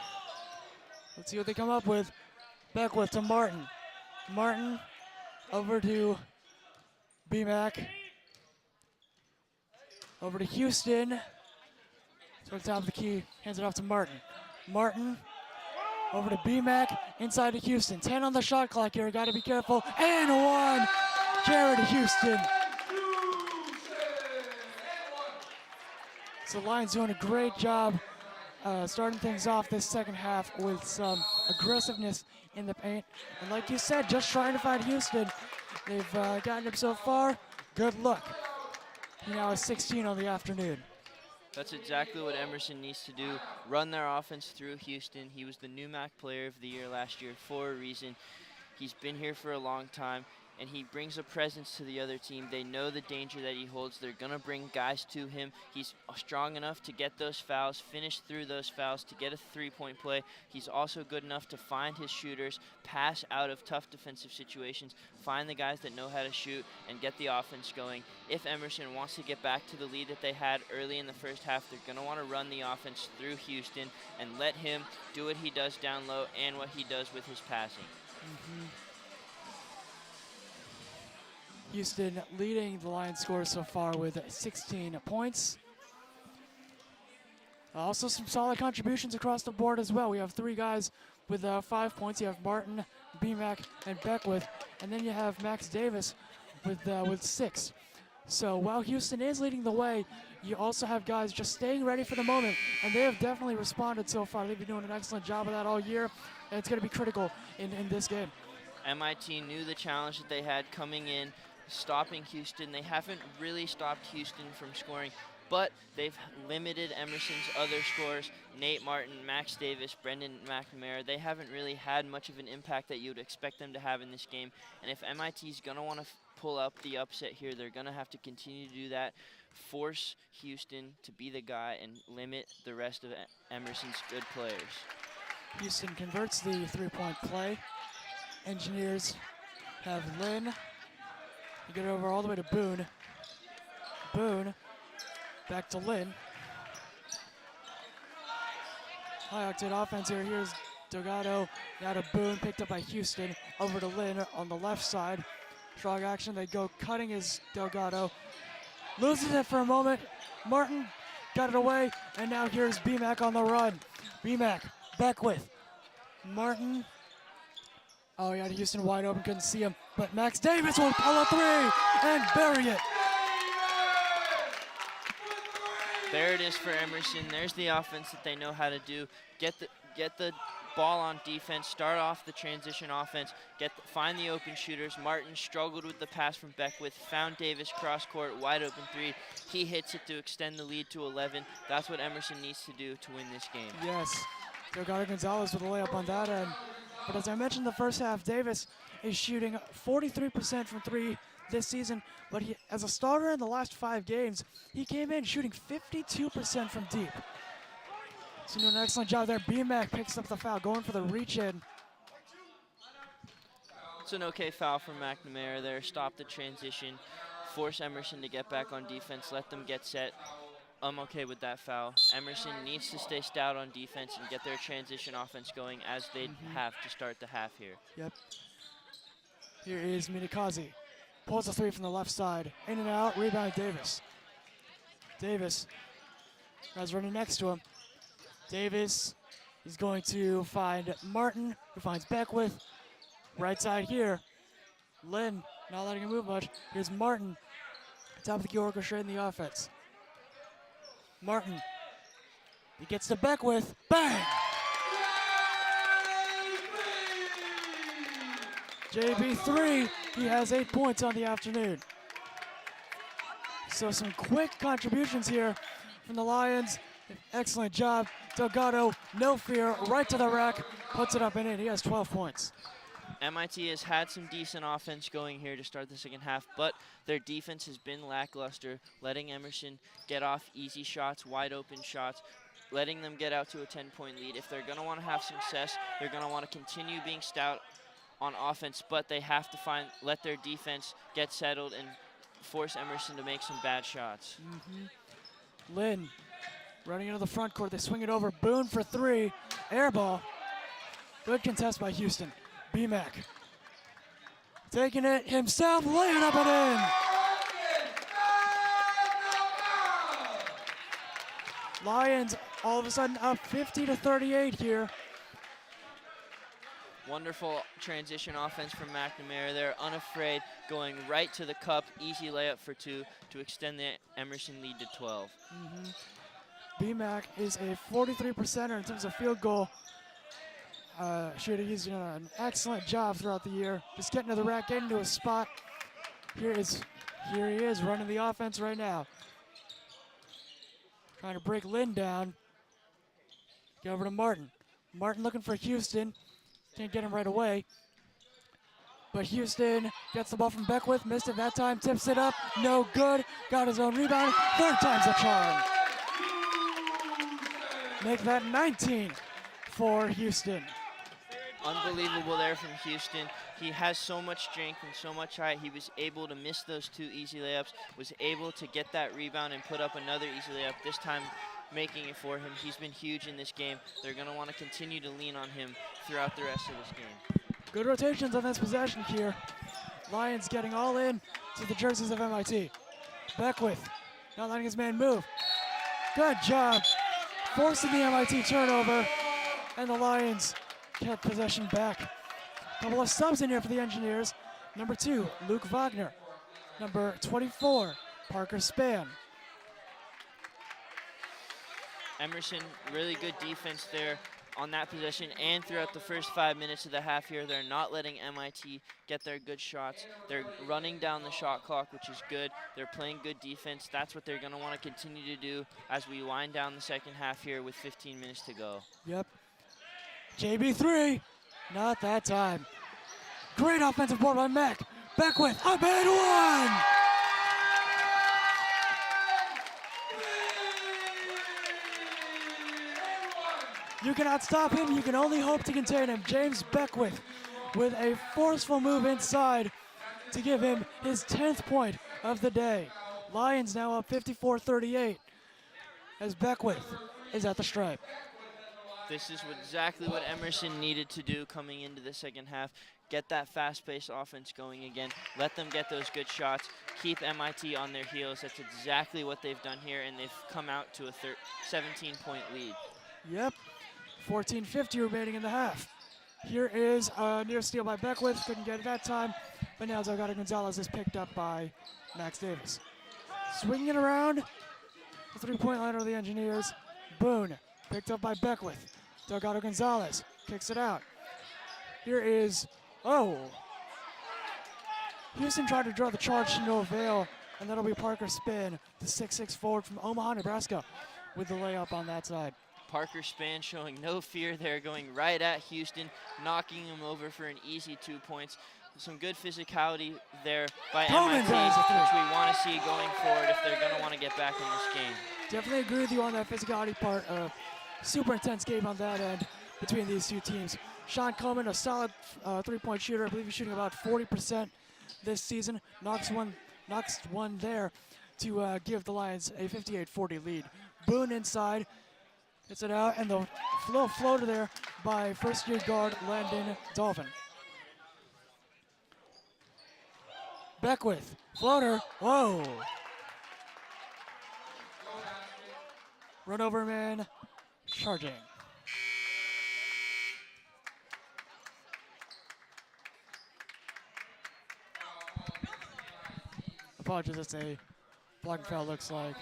Let's see what they come up with. Beckwith to Martin. Martin over to B-Mac. Over to Houston. So at the top of the key, hands it off to Martin. Martin over to B-Mac, inside to Houston. 10 on the shot clock here, gotta be careful. And 1, Jared Houston. So the Lions doing a great job starting things off this second half with some aggressiveness in the paint. And like you said, just trying to find Houston. They've gotten him so far. Good luck. He now has 16 on the afternoon. That's exactly what Emerson needs to do, run their offense through Houston. He was the new MAC Player of the Year last year for a reason. He's been here for a long time, and he brings a presence to the other team. They know the danger that he holds. They're going to bring guys to him. He's strong enough to get those fouls, finish through those fouls to get a three-point play. He's also good enough to find his shooters, pass out of tough defensive situations, find the guys that know how to shoot, and get the offense going. If Emerson wants to get back to the lead that they had early in the first half, they're going to want to run the offense through Houston and let him do what he does down low and what he does with his passing. Houston leading the Lions score so far with 16 points. Also some solid contributions across the board as well. We have 3 guys with 5 points. You have Martin, B-Mac, and Beckwith. And then you have Max Davis with 6. So while Houston is leading the way, you also have guys just staying ready for the moment. And they have definitely responded so far. They've been doing an excellent job of that all year. And it's going to be critical in this game. MIT knew the challenge that they had coming in, stopping Houston. They haven't really stopped Houston from scoring, but they've limited Emerson's other scorers, Nate Martin, Max Davis, Brendan McNamara. They haven't really had much of an impact that you would expect them to have in this game. And if MIT's going to want to pull up the upset here, they're going to have to continue to do that, force Houston to be the guy and limit the rest of Emerson's good players. Houston converts the 3-point play. Engineers have Lynn. You get it over all the way to Boone. Boone, back to Lynn. High octane offense here. Here's Delgado, now to Boone, picked up by Houston. Over to Lynn on the left side. Strong action, they go cutting his Delgado. Loses it for a moment. Martin got it away, and now here's B-Mac on the run. B-Mac, Beckwith. Martin. Oh, yeah, Houston wide open, couldn't see him. But Max Davis will pull a 3 and bury it. There it is for Emerson. There's the offense that they know how to do. Get the ball on defense, start off the transition offense, find the open shooters. Martin struggled with the pass from Beckwith, found Davis cross court, wide open 3. He hits it to extend the lead to 11. That's what Emerson needs to do to win this game. Yes, Delgado Gonzalez with a layup on that end. But as I mentioned the first half, Davis is shooting 43% from 3 this season, but as a starter in the last 5 games, he came in shooting 52% from deep. So doing an excellent job there. B-Mac picks up the foul, going for the reach in. It's an okay foul from McNamara there. Stop the transition, force Emerson to get back on defense, let them get set. I'm okay with that foul. Emerson needs to stay stout on defense and get their transition offense going as they have to start the half here. Yep. Here is Minikaze. Pulls a three from the left side. In and out, rebound Davis. Davis, guys running next to him. Davis is going to find Martin, who finds Beckwith. Right side here. Lynn, not letting him move much. Here's Martin, top of the key orchestrating the offense. Martin, he gets to Beckwith, bang! JB3, he has 8 points on the afternoon. So some quick contributions here from the Lions. Excellent job. Delgado, no fear, right to the rack, puts it up and in. He has 12 points. MIT has had some decent offense going here to start the second half, but their defense has been lackluster, letting Emerson get off easy shots, wide open shots, letting them get out to a 10-point lead. If they're going to want to have success, they're going to want to continue being stout on offense, but they have to let their defense get settled and force Emerson to make some bad shots. Lynn running into the front court. They swing it over. Boone for three. Air ball. Good contest by Houston. B-Mac taking it himself, laying up and in. Lions all of a sudden up 50-38 here. Wonderful transition offense from McNamara there, unafraid, going right to the cup, easy layup for two to extend the Emerson lead to 12. B-Mac is a 43%er in terms of field goal shooter. He's doing an excellent job throughout the year. Just getting to the rack, getting to a spot. Here he is running the offense right now. Trying to break Lynn down. Get over to Martin. Martin looking for Houston. Can't get him right away. But Houston gets the ball from Beckwith. Missed it that time. Tips it up. No good. Got his own rebound. Third time's a charm. Make that 19 for Houston. Unbelievable there from Houston. He has so much strength and so much height. He was able to miss those two easy layups, was able to get that rebound and put up another easy layup, this time making it for him. He's been huge in this game. They're going to want to continue to lean on him throughout the rest of this game. Good rotations on this possession here. Lions getting all in to the jerseys of MIT. Beckwith not letting his man move. Good job forcing the MIT turnover, and the Lions get possession back. Couple of subs in here for the Engineers. Number 2, Luke Wagner. Number 24, Parker Spann. Emerson, really good defense there on that possession and throughout the first 5 minutes of the half here. They're not letting MIT get their good shots. They're running down the shot clock, which is good. They're playing good defense. That's what they're going to want to continue to do as we wind down the second half here with 15 minutes to go. Yep. JB3, not that time. Great offensive board by Mac. Beckwith, up and one! You cannot stop him, you can only hope to contain him. James Beckwith with a forceful move inside to give him his 10th point of the day. Lions now up 54-38 as Beckwith is at the stripe. This is exactly what Emerson needed to do coming into the second half. Get that fast-paced offense going again. Let them get those good shots. Keep MIT on their heels. That's exactly what they've done here, and they've come out to a 17-point lead. Yep, 14:50 remaining in the half. Here is a near steal by Beckwith. Couldn't get it that time, but now Delgado Gonzalez is picked up by Max Davis. Swinging it around, the three-point line of the Engineers. Boone, picked up by Beckwith. Delgado Gonzalez kicks it out. Here is, Houston tried to draw the charge to no avail, and that'll be Parker Spann, the 6'6" forward from Omaha, Nebraska, with the layup on that side. Parker Spann showing no fear there, going right at Houston, knocking him over for an easy 2 points. Some good physicality there by MIT, which we want to see going forward if they're going to want to get back in this game. Definitely agree with you on that physicality part. Super intense game on that end between these two teams. Sean Coleman, a solid three-point shooter. I believe he's shooting about 40% this season. Knocks one there to give the Lions a 58-40 lead. Boone inside, gets it out, and the little floater there by first-year guard Landon Dolphin. Beckwith, floater, whoa. Run over man, charging. Apologies, that's a blocking foul looks like.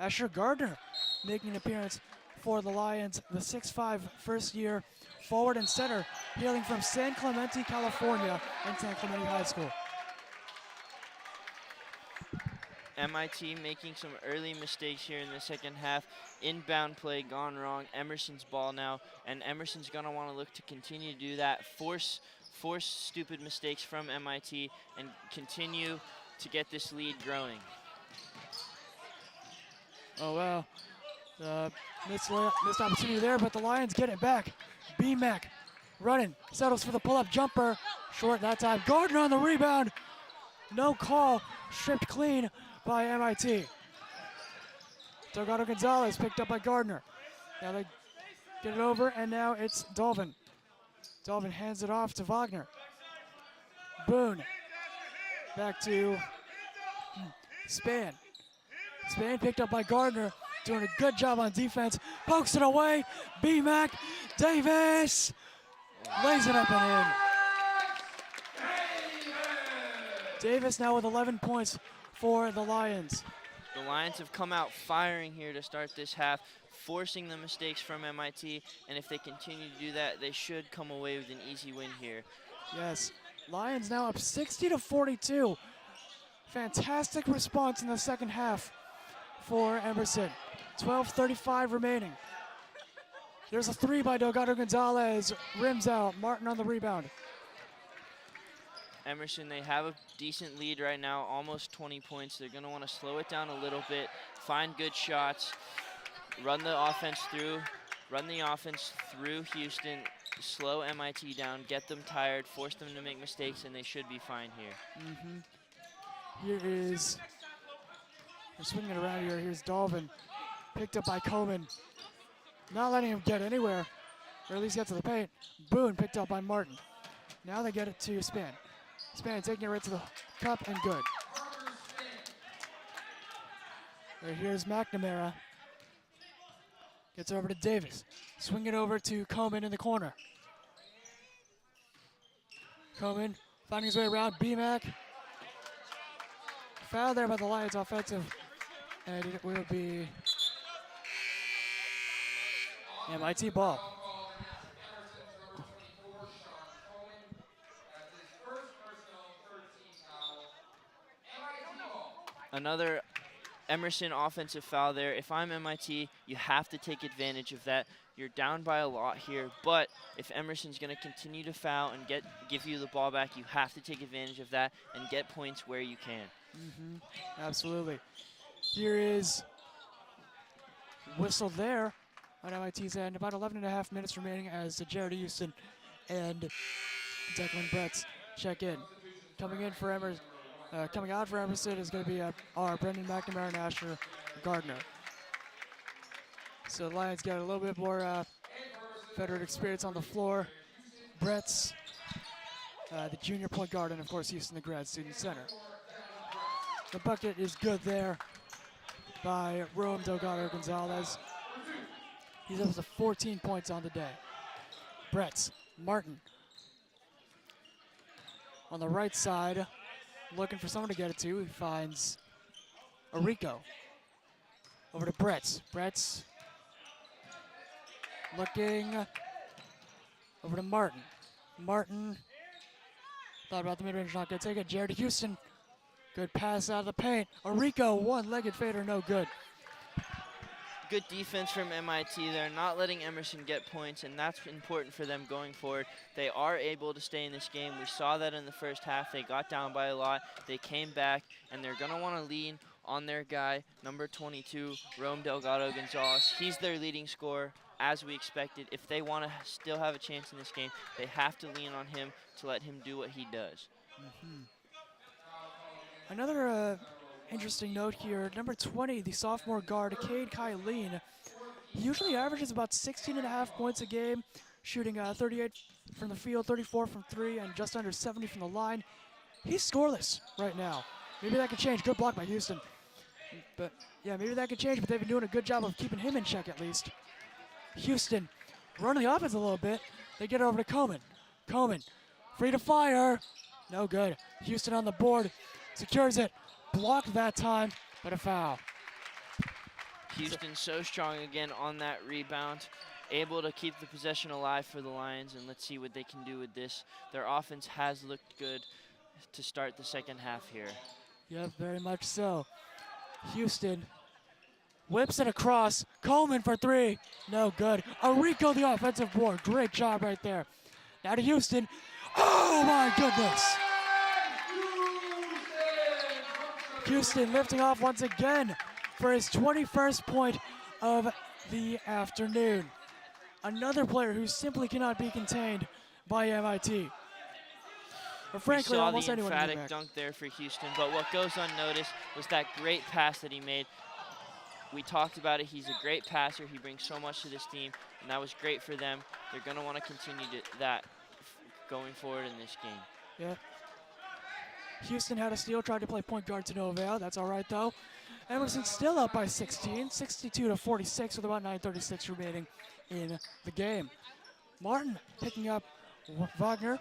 Asher Gardner making an appearance for the Lions, the 6'5" first-year forward and center, hailing from San Clemente, California, and San Clemente High School. MIT making some early mistakes here in the second half. Inbound play gone wrong. Emerson's ball now, and Emerson's gonna want to look to continue to do that, force stupid mistakes from MIT, and continue to get this lead growing. Oh, wow. Missed opportunity there, but the Lions get it back. B-Mac running, settles for the pull-up jumper. Short that time. Gardner on the rebound. No call. Stripped clean by MIT. Delgado Gonzalez picked up by Gardner. Now they get it over, and now it's Dolphin. Dolphin hands it off to Wagner. Boone. Back to Span. Span picked up by Gardner, doing a good job on defense. Pokes it away. B-Mac. Davis lays it up and in. Davis now with 11 points for the Lions. The Lions have come out firing here to start this half, forcing the mistakes from MIT, and if they continue to do that, they should come away with an easy win here. Yes, Lions now up 60-42. Fantastic response in the second half for Emerson. 12:35 remaining. There's a three by Delgado Gonzalez, rims out, Martin on the rebound. Emerson, they have a decent lead right now, almost 20 points. They're gonna wanna slow it down a little bit, find good shots, run the offense through Houston, slow MIT down, get them tired, force them to make mistakes, and they should be fine here. Here is, we're swinging it around here. Here's Dolphin, picked up by Coleman. Not letting him get anywhere, or at least get to the paint. Boone picked up by Martin. Now they get it to Span. Span taking it right to the cup and good. Right here's McNamara. Gets over to Davis. Swing it over to Coleman in the corner. Coleman finding his way around. B-Mac. Foul there by the Lions offensive. And it will be MIT ball. Another Emerson offensive foul there. If I'm MIT, you have to take advantage of that. You're down by a lot here, but if Emerson's going to continue to foul and give you the ball back, you have to take advantage of that and get points where you can. Absolutely. Here is whistle there on MIT's end. About 11.5 minutes remaining as Jared Houston and Declan Bretz check in. Coming in for Emerson. Coming out for Emerson is going to be our Brendan McNamara and Asher Gardner. So the Lions got a little bit more veteran experience on the floor. Brett's the junior point guard, and of course Houston, the grad student center. The bucket is good there by Rome Delgado Gonzalez. He's up to 14 points on the day. Brett's Martin on the right side, looking for someone to get it to. He finds Arico. Over to Bretz. Bretz looking over to Martin. Martin thought about the mid-range, not gonna take it. Jared Houston, good pass out of the paint. Arico, one-legged fader, no good. good defense from MIT. They're not letting Emerson get points, and that's important for them going forward. They are able to stay in this game. We saw that in the first half. They got down by a lot. They came back, and they're going to want to lean on their guy, number 22, Rome Delgado Gonzalez. He's their leading scorer, as we expected. If they want to still have a chance in this game, they have to lean on him to let him do what he does. Another interesting note here, number 20, the sophomore guard, Cade Kylene. He usually averages about 16.5 points a game, shooting 38 from the field, 34 from 3, and just under 70 from the line. He's scoreless right now. Maybe that could change. Good block by Houston. But yeah, maybe that could change, but they've been doing a good job of keeping him in check at least. Houston running the offense a little bit. They get over to Coleman. Coleman, free to fire. No good. Houston on the board, secures it. Blocked that time, but a foul. Houston so strong again on that rebound, able to keep the possession alive for the Lions, and let's see what they can do with this. Their offense has looked good to start the second half here. Yep, very much so. Houston whips it across. Coleman for 3. No good. Arico the offensive board. Great job right there. Now to Houston. Oh my goodness. Houston lifting off once again for his 21st point of the afternoon. Another player who simply cannot be contained by MIT. Or frankly, we saw almost the anyone in emphatic dunk there for Houston, but what goes unnoticed was that great pass that he made. We talked about it. He's a great passer. He brings so much to this team, and that was great for them. They're going to want to continue that going forward in this game. Yeah. Houston had a steal, tried to play point guard to no avail. That's all right, though. Emerson still up by 16, 62-46 with about 9:36 remaining in the game. Martin picking up Wagner.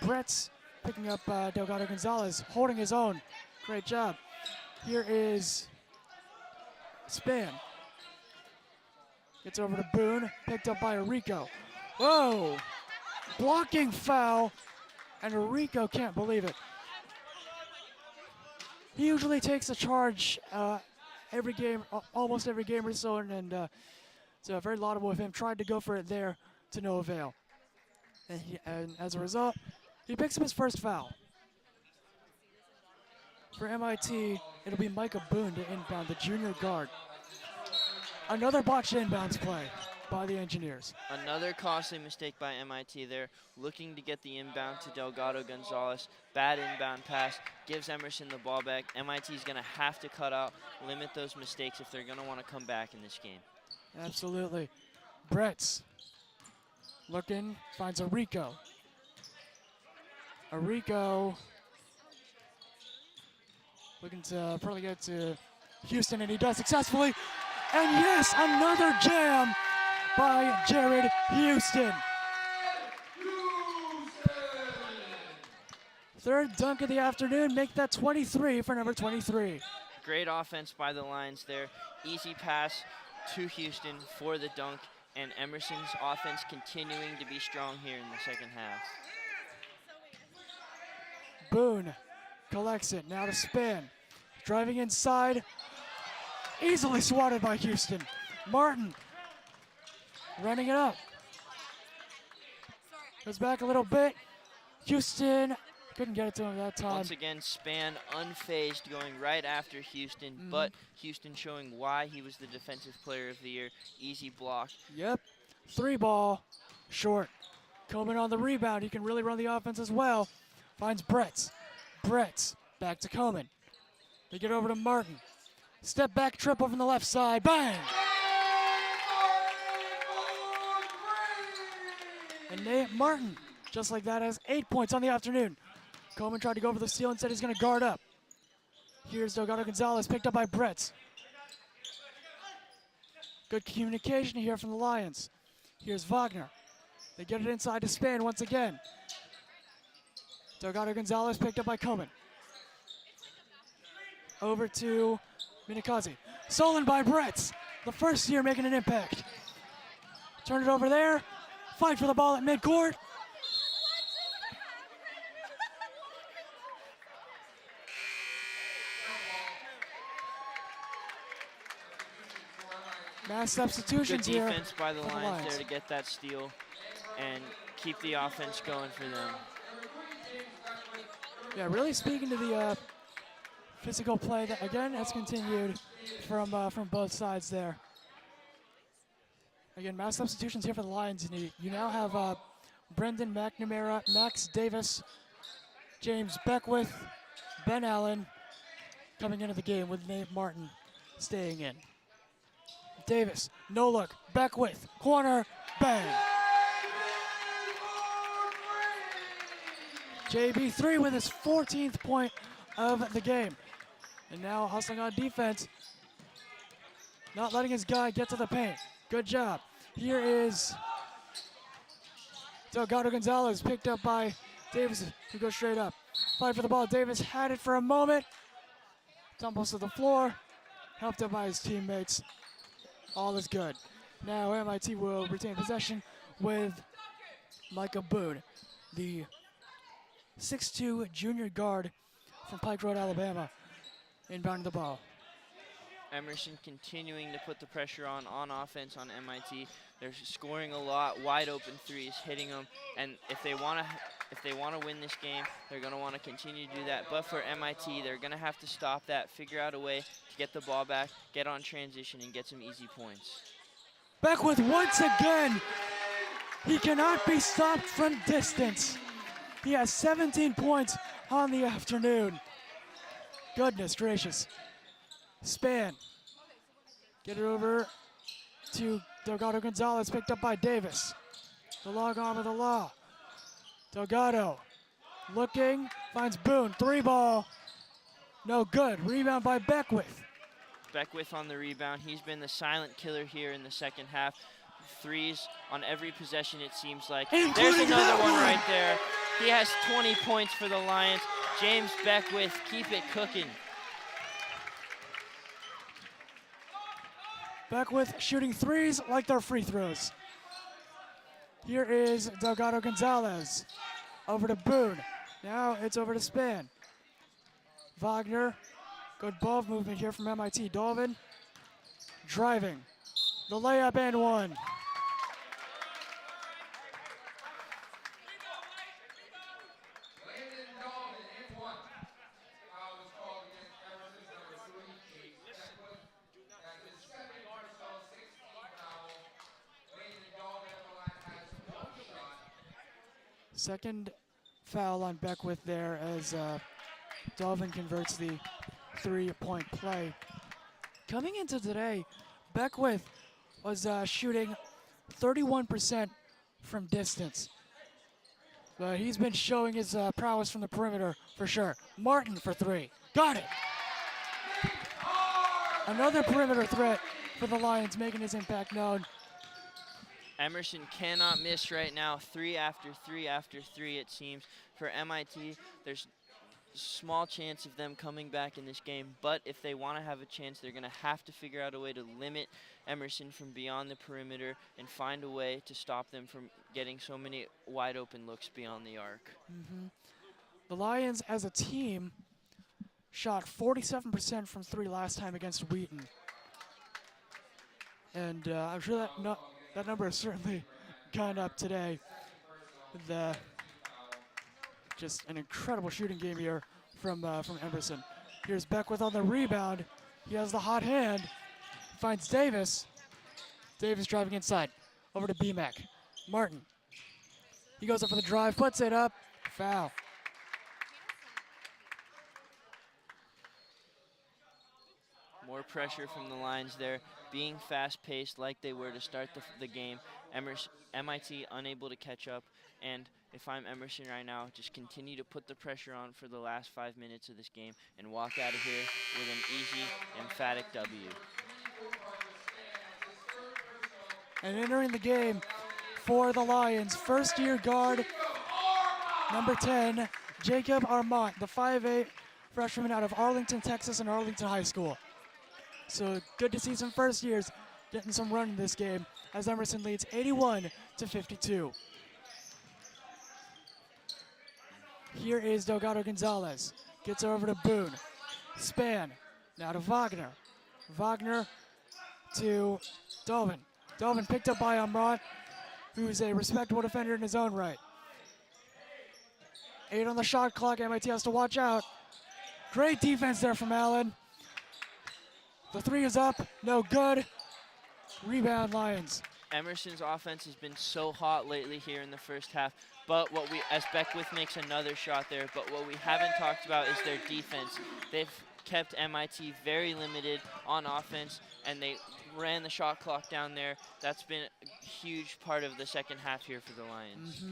Brett's picking up Delgado Gonzalez, holding his own. Great job. Here is Span. Gets over to Boone, picked up by Arico. Whoa! Blocking foul, and Arico can't believe it. He usually takes a charge every game, almost every game or so, and it's very laudable of him. Tried to go for it there to no avail. And as a result, he picks up his first foul. For MIT, it'll be Micah Boone to inbound, the junior guard. Another botched inbounds play by the Engineers. Another costly mistake by MIT there, looking to get the inbound to Delgado Gonzalez. Bad inbound pass, gives Emerson the ball back. MIT's gonna have to cut out, limit those mistakes if they're gonna wanna come back in this game. Absolutely. Brett's looking, finds Arico. Arico looking to probably get to Houston, and he does successfully. And yes, another jam by Jared Houston. Third dunk of the afternoon, make that 23 for number 23. Great offense by the Lions there. Easy pass to Houston for the dunk, and Emerson's offense continuing to be strong here in the second half. Boone collects it, now to Span. Driving inside, easily swatted by Houston. Martin running it up. Goes back a little bit. Houston couldn't get it to him that time. Once again, Span unfazed, going right after Houston, but Houston showing why he was the Defensive Player of the Year. Easy block. Yep, 3 ball, short. Coleman on the rebound, he can really run the offense as well. Finds Brett's. Brett's back to Coleman. They get over to Martin. Step back, trip over on the left side, bang! And Nate Martin, just like that, has 8 points on the afternoon. Coleman tried to go over the steal and said he's gonna guard up. Here's Delgado Gonzalez, picked up by Brett's. Good communication here from the Lions. Here's Wagner. They get it inside to Span once again. Delgado Gonzalez picked up by Coleman. Over to Minikazi. Stolen by Brett's. The first year making an impact. Turn it over there. Fight for the ball at midcourt. Mass Good substitutions here. defense by the for the Lions Lions. there to get that steal and keep the offense going for them. Yeah, really speaking to the physical play that again has continued from both sides there. Again, mass substitutions here for the Lions. And you now have Brendan McNamara, Max Davis, James Beckwith, Ben Allen coming into the game with Nate Martin staying in. Davis, no look, Beckwith, corner, bang. JB3 with his 14th point of the game. And now hustling on defense, not letting his guy get to the paint. Good job. Here is Delgado Gonzalez, picked up by Davis, who goes straight up. Fight for the ball. Davis had it for a moment. Tumbles to the floor, helped up by his teammates. All is good. Now MIT will retain possession with Micah Boone, the 6'2" junior guard from Pike Road, Alabama, inbounding the ball. Emerson continuing to put the pressure on offense on MIT. They're scoring a lot, wide open threes, hitting them, and if they want to win this game, they're going to want to continue to do that. But for MIT, they're going to have to stop that, figure out a way to get the ball back, get on transition, and get some easy points. Beckwith once again. He cannot be stopped from distance. He has 17 points on the afternoon. Goodness gracious. Span. Get it over to Delgado Gonzalez, picked up by Davis. The long arm of the law. Delgado looking, finds Boone, 3-ball. No good, rebound by Beckwith. Beckwith on the rebound. He's been the silent killer here in the second half. Threes on every possession, it seems like. Including There's another that one right there. He has 20 points for the Lions. James Beckwith, keep it cooking. Beckwith shooting threes like they're free throws. Here is Delgado Gonzalez. Over to Boone. Now it's over to Span. Wagner. Good ball movement here from MIT. Dolvin driving. The layup and one. Second foul on Beckwith there as Dolvin converts the 3-point play. Coming into today, Beckwith was shooting 31% from distance. But he's been showing his prowess from the perimeter for sure. Martin for 3. Got it! Another perimeter threat for the Lions, making his impact known. Emerson cannot miss right now. 3 after 3 after 3, it seems. For MIT, there's small chance of them coming back in this game, but if they want to have a chance, they're going to have to figure out a way to limit Emerson from beyond the perimeter and find a way to stop them from getting so many wide open looks beyond the arc. The Lions as a team shot 47% from 3 last time against Wheaton. And I'm sure that number has certainly gone up today with just an incredible shooting game here from Emerson. Here's Beckwith on the rebound. He has the hot hand. Finds Davis. Davis driving inside. Over to B-Mac. Martin. He goes up for the drive, puts it up. Foul. More pressure from the Lions there, being fast-paced like they were to start the game. MIT unable to catch up, and if I'm Emerson right now, just continue to put the pressure on for the last 5 minutes of this game and walk out of here with an easy, emphatic W. And entering the game for the Lions, first-year guard, number 10, Jacob Armont, the 5'8" freshman out of Arlington, Texas, and Arlington High School. So good to see some first years getting some run in this game as Emerson leads 81-52. Here is Delgado Gonzalez. Gets over to Boone. Span. Now to Wagner. Wagner to Dolvin. Dolvin picked up by Amrat, who's a respectable defender in his own right. 8 on the shot clock. MIT has to watch out. Great defense there from Allen. The 3 is up. No good. Rebound, Lions. Emerson's offense has been so hot lately here in the first half, but as Beckwith makes another shot there, but what we haven't talked about is their defense. They've kept MIT very limited on offense, and they ran the shot clock down there. That's been a huge part of the second half here for the Lions.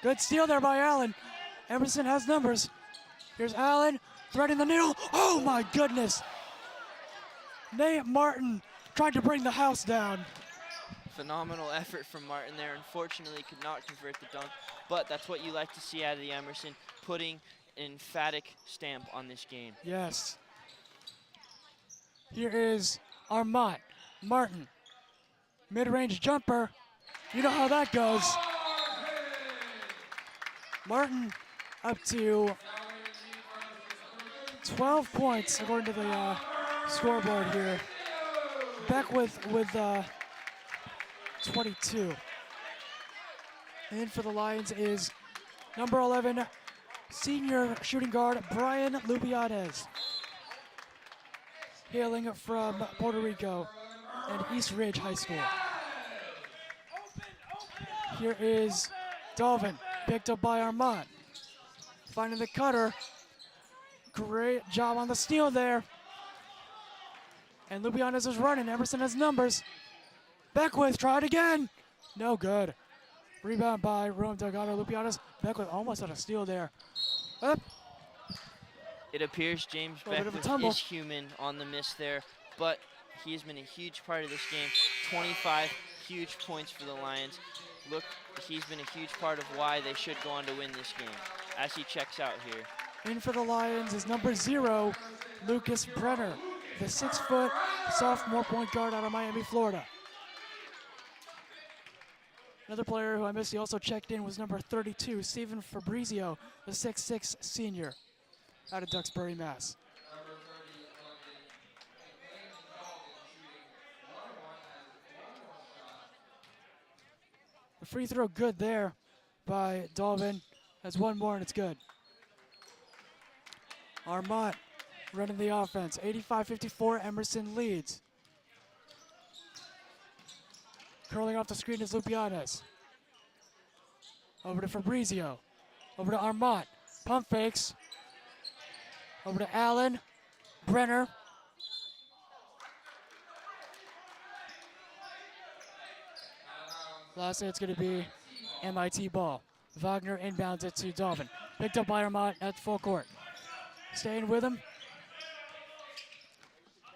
Good steal there by Allen. Emerson has numbers. Here's Allen, threading the needle. Oh my goodness. Nate Martin tried to bring the house down. Phenomenal effort from Martin there. Unfortunately, could not convert the dunk, but that's what you like to see out of the Emerson, putting an emphatic stamp on this game. Yes. Here is Armand. Martin. Mid-range jumper. You know how that goes. Martin up to 12 points according to the scoreboard here. Beckwith with 22. In for the Lions is number 11, senior shooting guard Brian Lubianez, hailing from Puerto Rico and East Ridge High School. Here is Dolvin, picked up by Armand. Finding the cutter. Great job on the steal there. And Lubianez is running. Emerson has numbers. Beckwith tried again. No good. Rebound by Rome Delgado. Lubianez. Beckwith almost had a steal there. Up. It appears James Beckwith is human on the miss there, but he has been a huge part of this game. 25 huge points for the Lions. Look, he's been a huge part of why they should go on to win this game as he checks out here. In for the Lions is number 0, Lucas Brenner, the 6-foot sophomore point guard out of Miami, Florida. Another player who I missed, he also checked in, was number 32, Steven Fabrizio, the 6'6 senior out of Duxbury, Mass. The free throw good there by Dolvin. Has one more and it's good. Armand running the offense. 85-54, Emerson leads. Curling off the screen is Lubianez. Over to Fabrizio. Over to Armand. Pump fakes. Over to Allen. Brenner. Lastly, it's going to be MIT ball. Wagner inbounds it to Dolvin. Picked up by Armand at full court. Staying with him.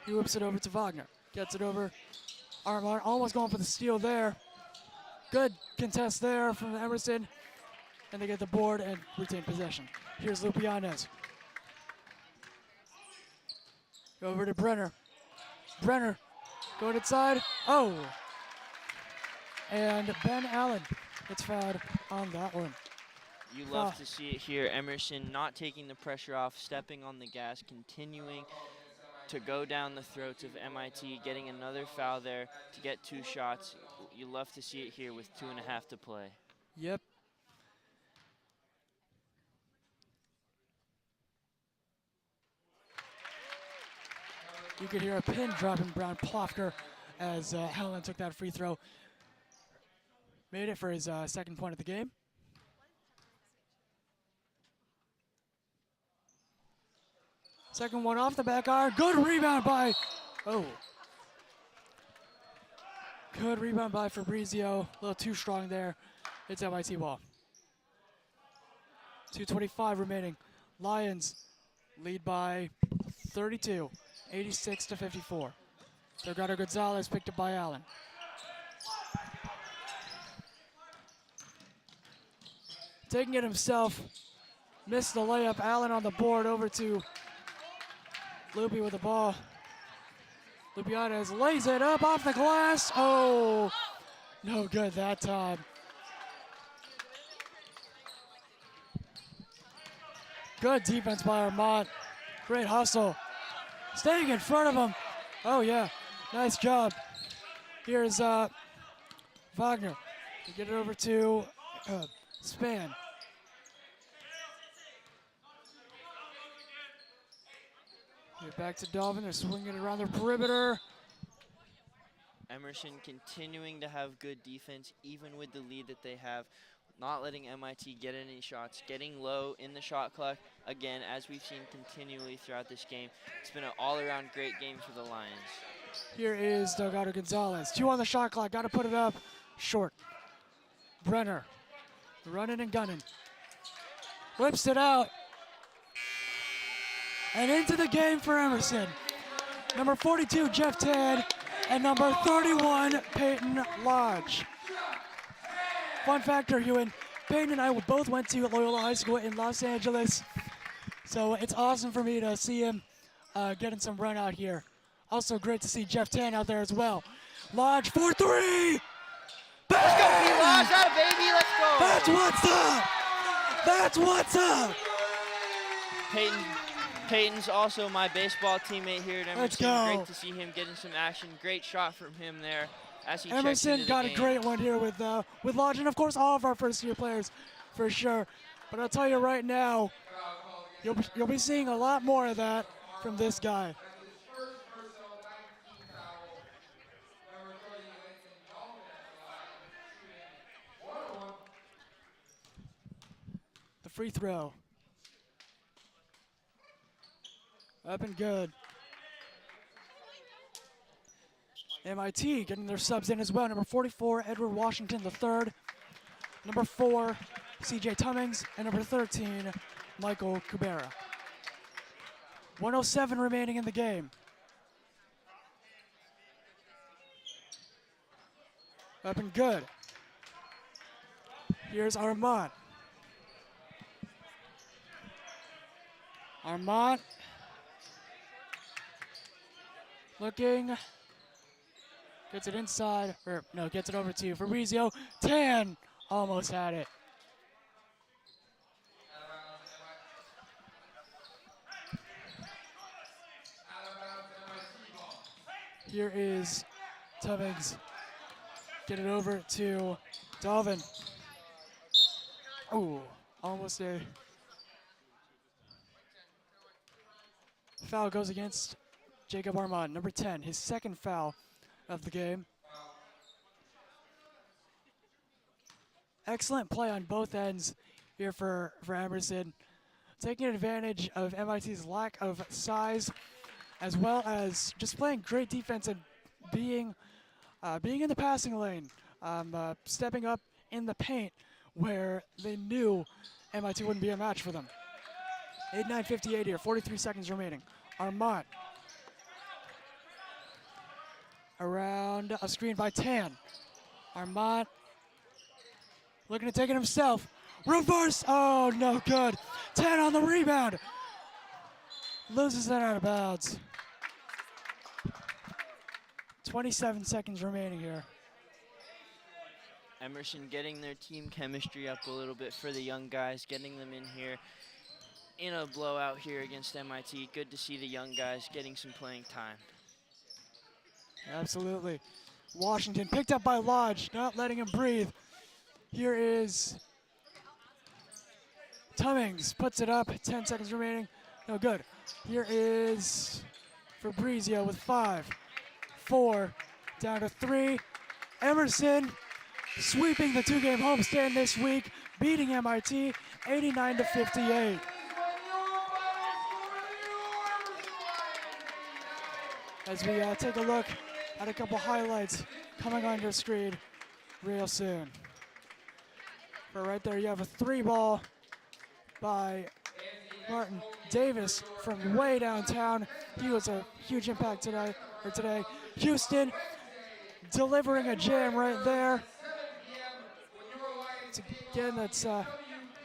He whips it over to Wagner. Gets it over. Armand almost going for the steal there. Good contest there from Emerson. And they get the board and retain possession. Here's Lubianez. Over to Brenner. Brenner going inside. Oh! And Ben Allen gets fouled on that one. You love to see it here. Emerson not taking the pressure off, stepping on the gas, continuing to go down the throats of MIT, getting another foul there to get 2 shots. You love to see it here with 2.5 to play. Yep. You could hear a pin dropping Brown Plofker as Helen took that free throw. Made it for his second point of the game. Second one off the back iron. Good rebound by, Good rebound by Fabrizio. A little too strong there. It's MIT ball. 2:25 remaining. Lions lead by 32, 86-54. Delgado Gonzalez picked up by Allen. Taking it himself, missed the layup. Allen on the board, over to Luby with the ball. Lubianez lays it up off the glass. Oh, no good that time. Good defense by Armand. Great hustle. Staying in front of him. Oh yeah, nice job. Here's Wagner. To get it over to Span. Get back to Dalvin. They're swinging it around the perimeter. Emerson continuing to have good defense, even with the lead that they have, not letting MIT get any shots, getting low in the shot clock, again, as we've seen continually throughout this game. It's been an all-around great game for the Lions. Here is Delgado Gonzalez. 2 on the shot clock. Got to put it up. Short. Brenner. Running and gunning. Whips it out. And into the game for Emerson. Number 42, Jeff Tad. And number 31, Peyton Lodge. Fun factor, Huon. Peyton and I both went to Loyola High School in Los Angeles. So it's awesome for me to see him getting some run out here. Also great to see Jeff Tan out there as well. Lodge for 3! Let's go, P-Lodge, that baby, let's go! That's what's up! That's what's up! Peyton's also my baseball teammate here at Emerson. Let's go. Great to see him getting some action. Great shot from him there as he Emerson checks into got the a game. great one here with Lodge, and of course all of our first-year players for sure. But I'll tell you right now, you'll be seeing a lot more of that from this guy. The free throw. Up and good. MIT getting their subs in as well. Number 44, Edward Washington III. Number 4, CJ Tummings. And number 13, Michael Kubera. 107 remaining in the game. Up and good. Here's Armand. Armand. Looking. Gets it inside. Or no, gets it over to Fabrizio. Tan almost had it. Here is Tubbings. Get it over to Dalvin. Oh, almost a foul goes against Jacob Armand, number 10, his second foul of the game. Excellent play on both ends here for Emerson, taking advantage of MIT's lack of size, as well as just playing great defense and being in the passing lane, stepping up in the paint where they knew MIT wouldn't be a match for them. 8:58 here, 43 seconds remaining. Armand. Around a screen by Tan. Armand looking to take it himself. Reverse, oh, no good. Tan on the rebound. Loses that out of bounds. 27 seconds remaining here. Emerson getting their team chemistry up a little bit for the young guys, getting them in here in a blowout here against MIT. Good to see the young guys getting some playing time. Absolutely. Washington picked up by Lodge, not letting him breathe. Here is Tummings, puts it up, 10 seconds remaining. No good. Here is Fabrizio with 5, 4, down to 3. Emerson sweeping the two-game homestand this week, beating MIT 89-58. As we take a look at a couple highlights coming on your screen real soon. But right there you have a 3-ball by Martin Davis from way downtown. He was a huge impact today. Houston delivering a jam right there. It's, again, that's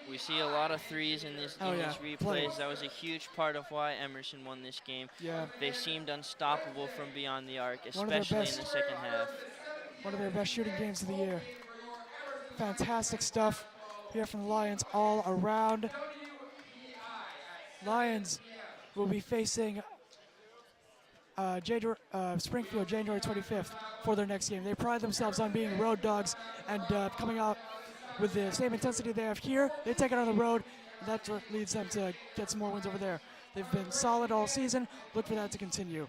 we see a lot of threes in these replays. Play. That was a huge part of why Emerson won this game. Yeah. They seemed unstoppable from beyond the arc, One of their especially in best- the second half. one of their best shooting games of the year. Fantastic stuff here from the Lions all around. Lions will be facing Springfield January 25th for their next game. They pride themselves on being road dogs and coming out with the same intensity they have here. They take it on the road, and that's what leads them to get some more wins over there. They've been solid all season. Look for that to continue.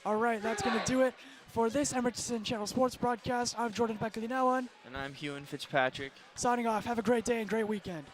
All right, that's going to do it for this Emerson Channel Sports broadcast. I'm Jordan Pagkalinawan. And I'm Huon Fitzpatrick. Signing off. Have a great day and great weekend.